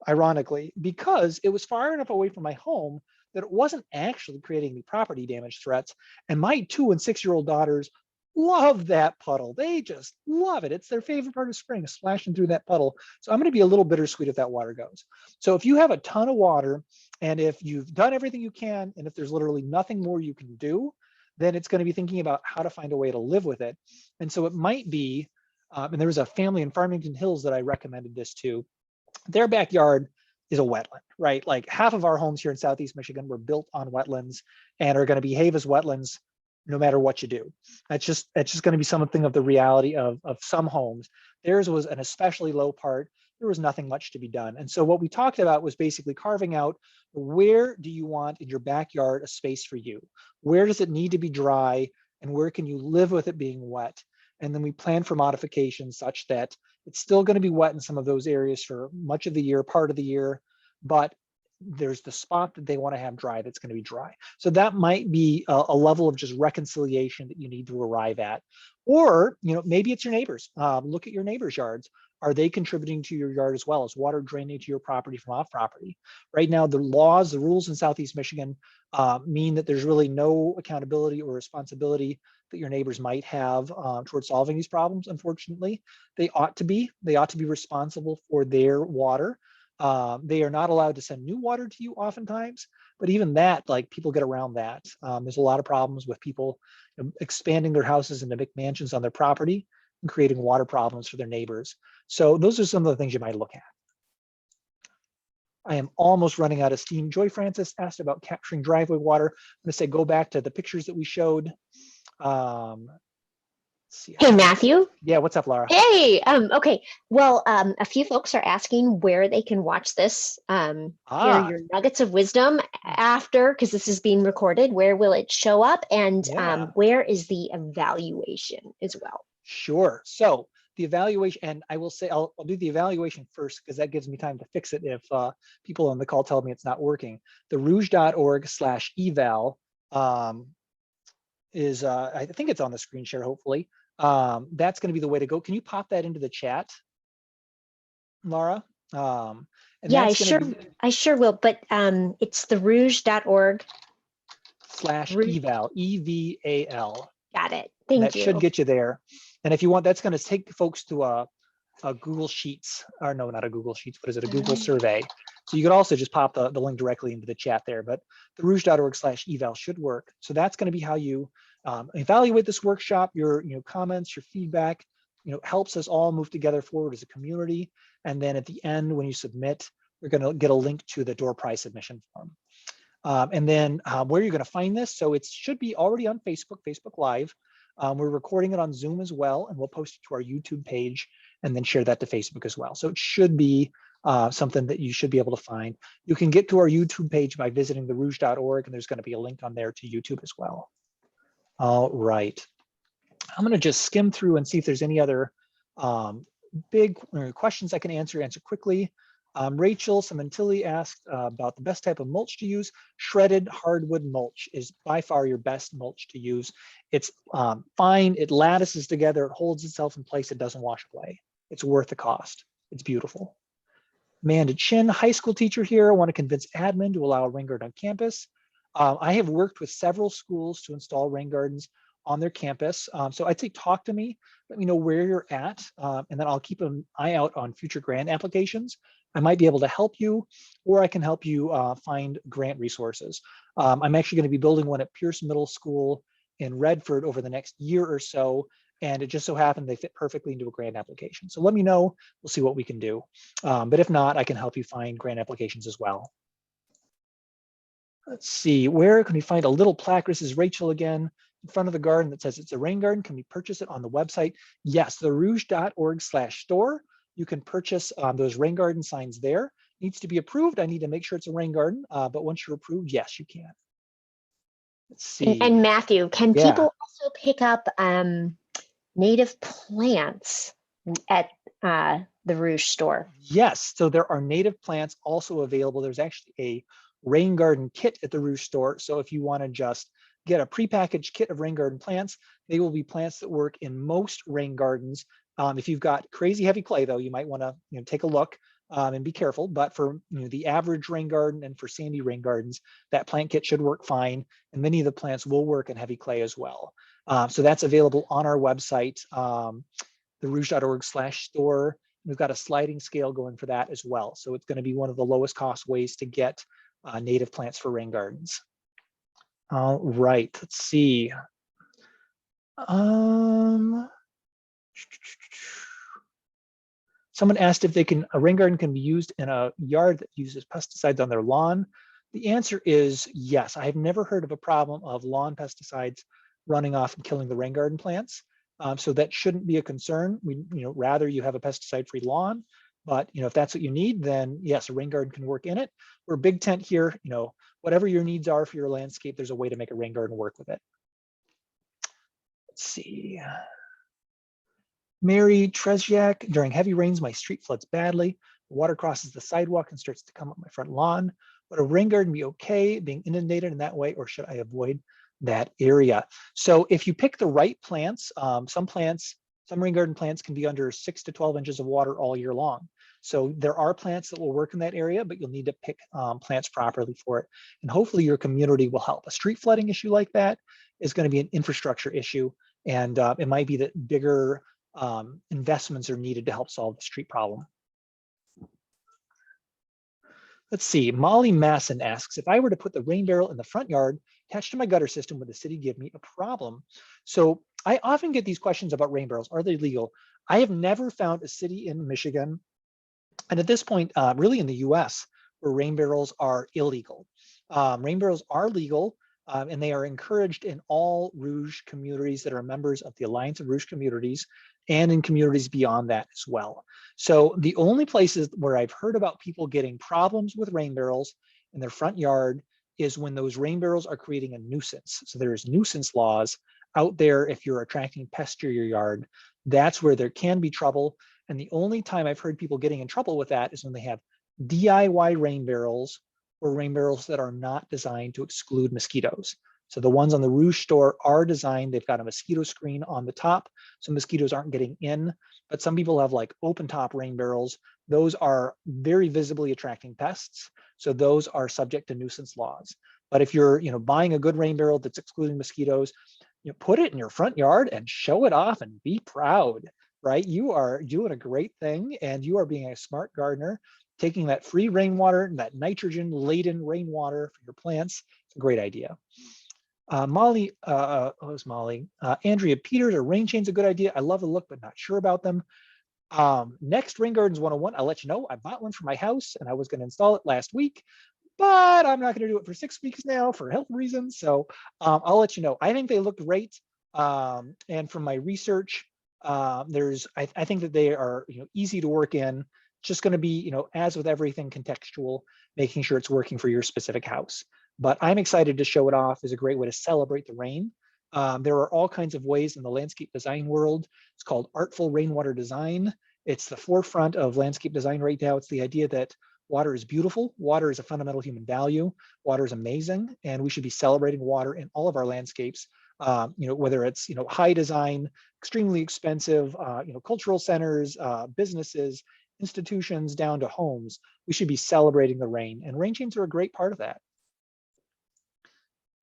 ironically, because it was far enough away from my home that it wasn't actually creating any property damage threats. And my 2- and 6-year-old daughters love that puddle. They just love it. It's their favorite part of spring, splashing through that puddle. So I'm going to be a little bittersweet if that water goes. So if you have a ton of water, and if you've done everything you can, and if there's literally nothing more you can do, then it's going to be thinking about how to find a way to live with it. And so it might be, and there was a family in Farmington Hills that I recommended this to. Their backyard is a wetland, right? Like half of our homes here in Southeast Michigan were built on wetlands and are going to behave as wetlands no matter what you do. That's just going to be something of the reality of some homes. Theirs was an especially low part. There was nothing much to be done. And so what we talked about was basically carving out, where do you want in your backyard a space for you? Where does it need to be dry? And where can you live with it being wet? And then we plan for modifications such that it's still going to be wet in some of those areas for much of the year, part of the year, but there's the spot that they want to have dry that's going to be dry. So that might be a level of just reconciliation that you need to arrive at. Or, maybe it's your neighbors. Look at your neighbors' yards. Are they contributing to your yard as well? Is water draining to your property from off property? Right now, the laws, the rules in Southeast Michigan mean that there's really no accountability or responsibility that your neighbors might have towards solving these problems. Unfortunately, they ought to be responsible for their water. They are not allowed to send new water to you oftentimes, but even that, like, people get around that. There's a lot of problems with people expanding their houses into McMansions on their property and creating water problems for their neighbors. So those are some of the things you might look at. I am almost running out of steam. Joy Francis asked about capturing driveway water. I'm going to say go back to the pictures that we showed. Let's see. Hey, Matthew. Yeah, what's up, Laura? Hey, okay. Well, a few folks are asking where they can watch this. Hear your nuggets of wisdom after, because this is being recorded. Where will it show up? And where is the evaluation as well? Sure. So the evaluation, and I will say, I'll do the evaluation first because that gives me time to fix it if people on the call tell me it's not working. The rouge.org/eval is, I think it's on the screen share, hopefully. That's going to be the way to go. Can you pop that into the chat, Laura? And yeah, I sure will. But it's the rouge.org/eval, EVAL. Got it. Thank you. That should get you there. And if you want, that's going to take folks to a Google Sheets, or no, not a Google Sheets. What is it? A Google survey. So you could also just pop the link directly into the chat there. But the rouge.org/eval should work. So that's going to be how you evaluate this workshop. Your comments, your feedback, helps us all move together forward as a community. And then at the end, when you submit, you're going to get a link to the door prize submission form. And then where you're going to find this. So it should be already on Facebook Live. We're recording it on Zoom as well, and we'll post it to our YouTube page and then share that to Facebook as well. So it should be something that you should be able to find. You can get to our YouTube page by visiting therouge.org, and there's going to be a link on there to YouTube as well. All right. I'm going to just skim through and see if there's any other big questions I can answer quickly. Rachel Cementilli asked about the best type of mulch to use. Shredded hardwood mulch is by far your best mulch to use. It's fine, it lattices together, it holds itself in place, it doesn't wash away. It's worth the cost. It's beautiful. Amanda Chin, high school teacher here. I want to convince admin to allow a rain garden on campus. I have worked with several schools to install rain gardens on their campus. So I'd say talk to me, let me know where you're at, and then I'll keep an eye out on future grant applications. I might be able to help you, or I can help you find grant resources. I'm actually going to be building one at Pierce Middle School in Redford over the next year or so, and it just so happened they fit perfectly into a grant application. So let me know, we'll see what we can do. But if not, I can help you find grant applications as well. Let's see, where can we find a little plaque? This is Rachel again, in front of the garden that says it's a rain garden. Can we purchase it on the website? Yes, the rouge.org/store. You can purchase those rain garden signs there. Needs to be approved. I need to make sure it's a rain garden, but once you're approved, yes, you can. Let's see. And Matthew, can people also pick up native plants at the Rouge store? Yes, so there are native plants also available. There's actually a rain garden kit at the Rouge store. So if you want to just get a prepackaged kit of rain garden plants, they will be plants that work in most rain gardens. If you've got crazy heavy clay, though, you might want to take a look and be careful. But for the average rain garden and for sandy rain gardens, that plant kit should work fine. And many of the plants will work in heavy clay as well. So that's available on our website, therouge.org/store. We've got a sliding scale going for that as well. So it's going to be one of the lowest cost ways to get native plants for rain gardens. All right, let's see. Someone asked if a rain garden can be used in a yard that uses pesticides on their lawn. The answer is yes. I have never heard of a problem of lawn pesticides running off and killing the rain garden plants. So that shouldn't be a concern. We, rather you have a pesticide-free lawn, but if that's what you need, then yes, a rain garden can work in it. We're a big tent here. Whatever your needs are for your landscape, there's a way to make a rain garden work with it. Let's see. Mary Tresiak, during heavy rains, my street floods badly. The water crosses the sidewalk and starts to come up my front lawn. Would a rain garden be okay being inundated in that way, or should I avoid that area? So if you pick the right plants, some rain garden plants can be under 6 to 12 inches of water all year long. So there are plants that will work in that area, but you'll need to pick plants properly for it. And hopefully your community will help. A street flooding issue like that is going to be an infrastructure issue. And it might be that bigger investments are needed to help solve the street problem. Let's see, Molly Masson asks, if I were to put the rain barrel in the front yard attached to my gutter system, would the city give me a problem? So I often get these questions about rain barrels. Are they legal? I have never found a city in Michigan, and at this point, really in the US, where rain barrels are illegal. Rain barrels are legal, and they are encouraged in all Rouge communities that are members of the Alliance of Rouge Communities and in communities beyond that as well. So the only places where I've heard about people getting problems with rain barrels in their front yard is when those rain barrels are creating a nuisance. So there's nuisance laws out there if you're attracting pests to your yard. That's where there can be trouble. And the only time I've heard people getting in trouble with that is when they have DIY rain barrels or rain barrels that are not designed to exclude mosquitoes. So the ones on the Rouge store are designed, they've got a mosquito screen on the top, so mosquitoes aren't getting in, but some people have like open top rain barrels. Those are very visibly attracting pests. So those are subject to nuisance laws. But if you're buying a good rain barrel that's excluding mosquitoes, put it in your front yard and show it off and be proud, right? You are doing a great thing and you are being a smart gardener, taking that free rainwater, that nitrogen laden rainwater for your plants. It's a great idea. Molly, who's Molly? Andrea Peters, a rain chain's a good idea. I love the look, but not sure about them. Next, Rain Gardens 101, I'll let you know. I bought one for my house and I was going to install it last week, but I'm not going to do it for 6 weeks now for health reasons. So I'll let you know. I think they look great. And from my research, I think that they are easy to work in. Just going to be, as with everything, contextual, making sure it's working for your specific house. But I'm excited to show it off as a great way to celebrate the rain. There are all kinds of ways in the landscape design world. It's called artful rainwater design. It's the forefront of landscape design right now. It's the idea that water is beautiful. Water is a fundamental human value. Water is amazing, and we should be celebrating water in all of our landscapes. Whether it's high design, extremely expensive, cultural centers, businesses, institutions, down to homes. We should be celebrating the rain, and rain chains are a great part of that.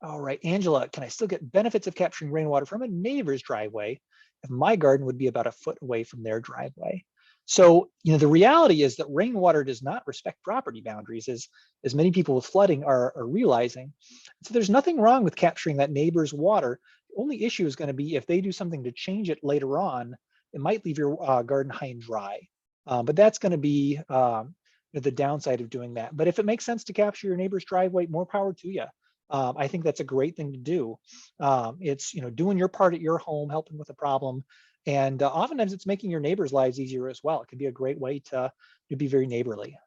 All right, Angela, can I still get benefits of capturing rainwater from a neighbor's driveway if my garden would be about a foot away from their driveway? So, the reality is that rainwater does not respect property boundaries, as many people with flooding are realizing. So there's nothing wrong with capturing that neighbor's water. The only issue is going to be if they do something to change it later on, it might leave your garden high and dry. But that's going to be the downside of doing that. But if it makes sense to capture your neighbor's driveway, more power to you. I think that's a great thing to do. It's doing your part at your home, helping with a problem, and oftentimes it's making your neighbors' lives easier as well. It can be a great way to be very neighborly.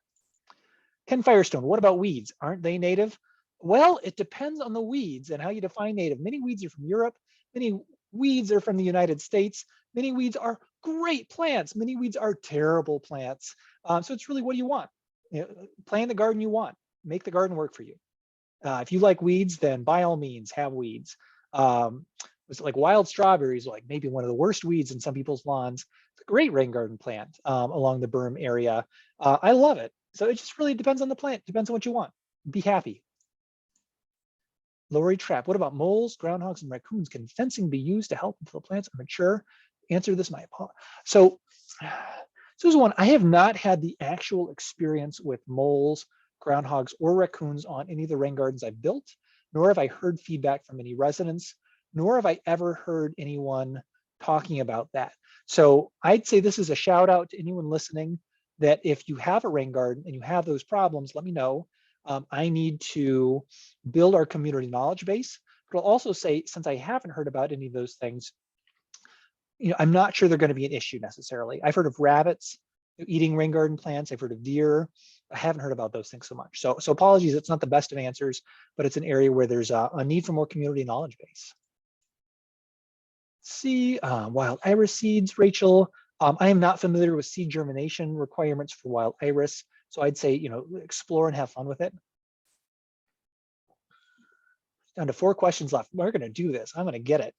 Ken Firestone, what about weeds? Aren't they native? Well, it depends on the weeds and how you define native. Many weeds are from Europe. Many weeds are from the United States. Many weeds are great plants. Many weeds are terrible plants. So it's really what do you want? Plant the garden you want. Make the garden work for you. If you like weeds, then by all means have weeds. It's like wild strawberries, like maybe one of the worst weeds in some people's lawns. It's a great rain garden plant along the berm area. I love it. So it just really depends on the plant, depends on what you want. Be happy. Lori Trapp, what about moles, groundhogs, and raccoons? Can fencing be used to help until the plants are mature? Answer this, my apologies. So this is one, I have not had the actual experience with moles, groundhogs, or raccoons on any of the rain gardens I've built, nor have I heard feedback from any residents, nor have I ever heard anyone talking about that. So I'd say this is a shout out to anyone listening that if you have a rain garden and you have those problems, let me know. I need to build our community knowledge base. But I'll also say, since I haven't heard about any of those things, I'm not sure they're going to be an issue necessarily. I've heard of rabbits eating rain garden plants. I've heard of deer. I haven't heard about those things so much. So apologies, it's not the best of answers, but it's an area where there's a need for more community knowledge base. Let's see, wild iris seeds, Rachel. I am not familiar with seed germination requirements for wild iris. So I'd say, explore and have fun with it. Down to 4 questions left. We're going to do this. I'm going to get it.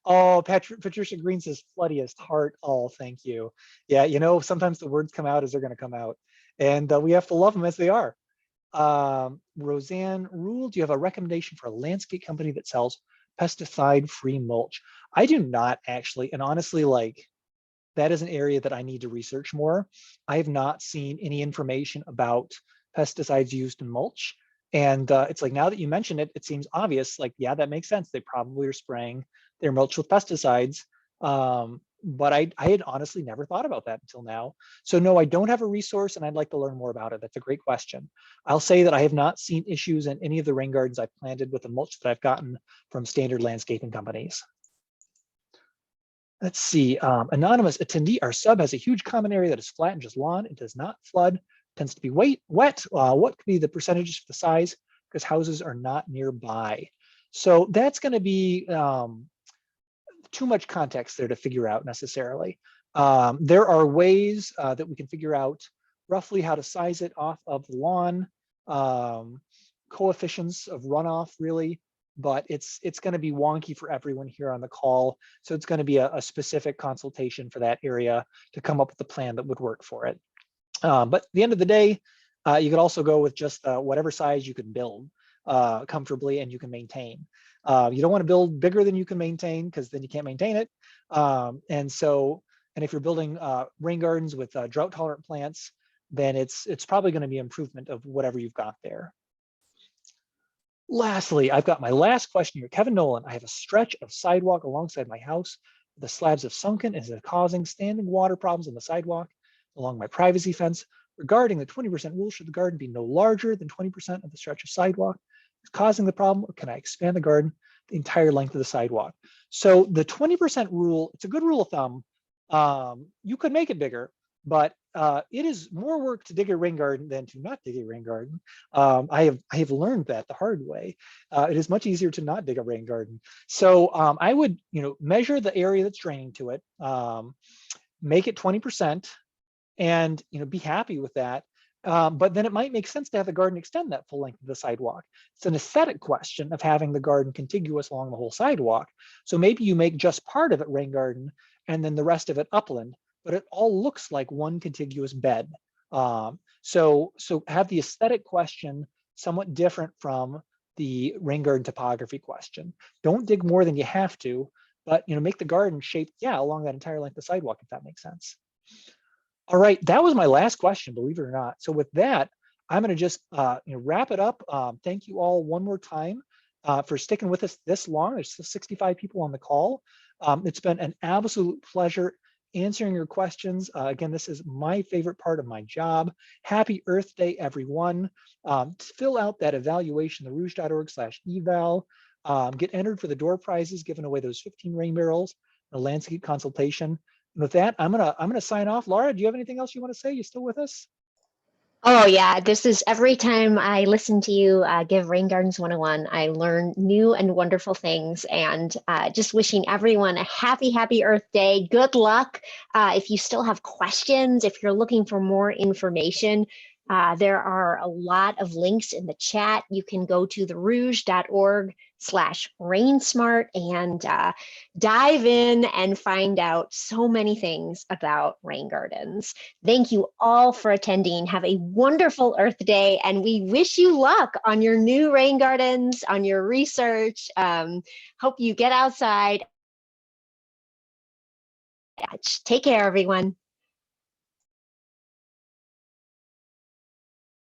Oh, Patricia Green says floodiest heart. Oh, thank you. Yeah, sometimes the words come out as they're going to come out, and we have to love them as they are. Roseanne Rule, do you have a recommendation for a landscape company that sells pesticide-free mulch? I do not actually, and honestly, that is an area that I need to research more. I have not seen any information about pesticides used in mulch. And it's like, now that you mention it, it seems obvious, yeah, that makes sense. They probably are spraying they're mulched with pesticides. But I had honestly never thought about that until now. So no, I don't have a resource and I'd like to learn more about it. That's a great question. I'll say that I have not seen issues in any of the rain gardens I've planted with the mulch that I've gotten from standard landscaping companies. Let's see, anonymous attendee, our sub has a huge common area that is flat and just lawn. It does not flood, tends to be wet. What could be the percentages for the size? Because houses are not nearby. So that's gonna be too much context there to figure out necessarily. There are ways that we can figure out roughly how to size it off of the lawn, coefficients of runoff really, but it's going to be wonky for everyone here on the call. So it's going to be a specific consultation for that area to come up with a plan that would work for it. But at the end of the day, you could also go with just whatever size you can build comfortably and you can maintain. You don't want to build bigger than you can maintain because then you can't maintain it. And if you're building rain gardens with drought tolerant plants, then it's probably going to be improvement of whatever you've got there. Lastly, I've got my last question here. Kevin Nolan, I have a stretch of sidewalk alongside my house. The slabs have sunken and is causing standing water problems on the sidewalk along my privacy fence. Regarding the 20% rule, should the garden be no larger than 20% of the stretch of sidewalk? Is causing the problem, or can I expand the garden the entire length of the sidewalk? So the 20% rule, it's a good rule of thumb. You could make it bigger, but it is more work to dig a rain garden than to not dig a rain garden. I have learned that the hard way. It is much easier to not dig a rain garden. So I would measure the area that's draining to it, make it 20%, and be happy with that. But then it might make sense to have the garden extend that full length of the sidewalk. It's an aesthetic question of having the garden contiguous along the whole sidewalk. So maybe you make just part of it rain garden and then the rest of it upland, but it all looks like one contiguous bed. So have the aesthetic question somewhat different from the rain garden topography question. Don't dig more than you have to, but make the garden shaped, along that entire length of the sidewalk, if that makes sense. All right, that was my last question, believe it or not. So with that, I'm going to just wrap it up. Thank you all one more time for sticking with us this long. There's 65 people on the call. It's been an absolute pleasure answering your questions. Again, this is my favorite part of my job. Happy Earth Day, everyone. Fill out that evaluation, therouge.org/eval. Get entered for the door prizes, giving away those 15 rain barrels, a landscape consultation. And with that, I'm gonna sign off. Laura, do you have anything else you want to say? You still with us? Oh yeah, this is every time I listen to you give Rain Gardens 101, I learn new and wonderful things, and just wishing everyone a happy Earth Day. Good luck. If you still have questions, if you're looking for more information, there are a lot of links in the chat. You can go to therouge.org/rainsmart and dive in and find out so many things about rain gardens. Thank you all for attending. Have a wonderful Earth Day, and we wish you luck on your new rain gardens, on your research. Hope you get outside. Take care, everyone.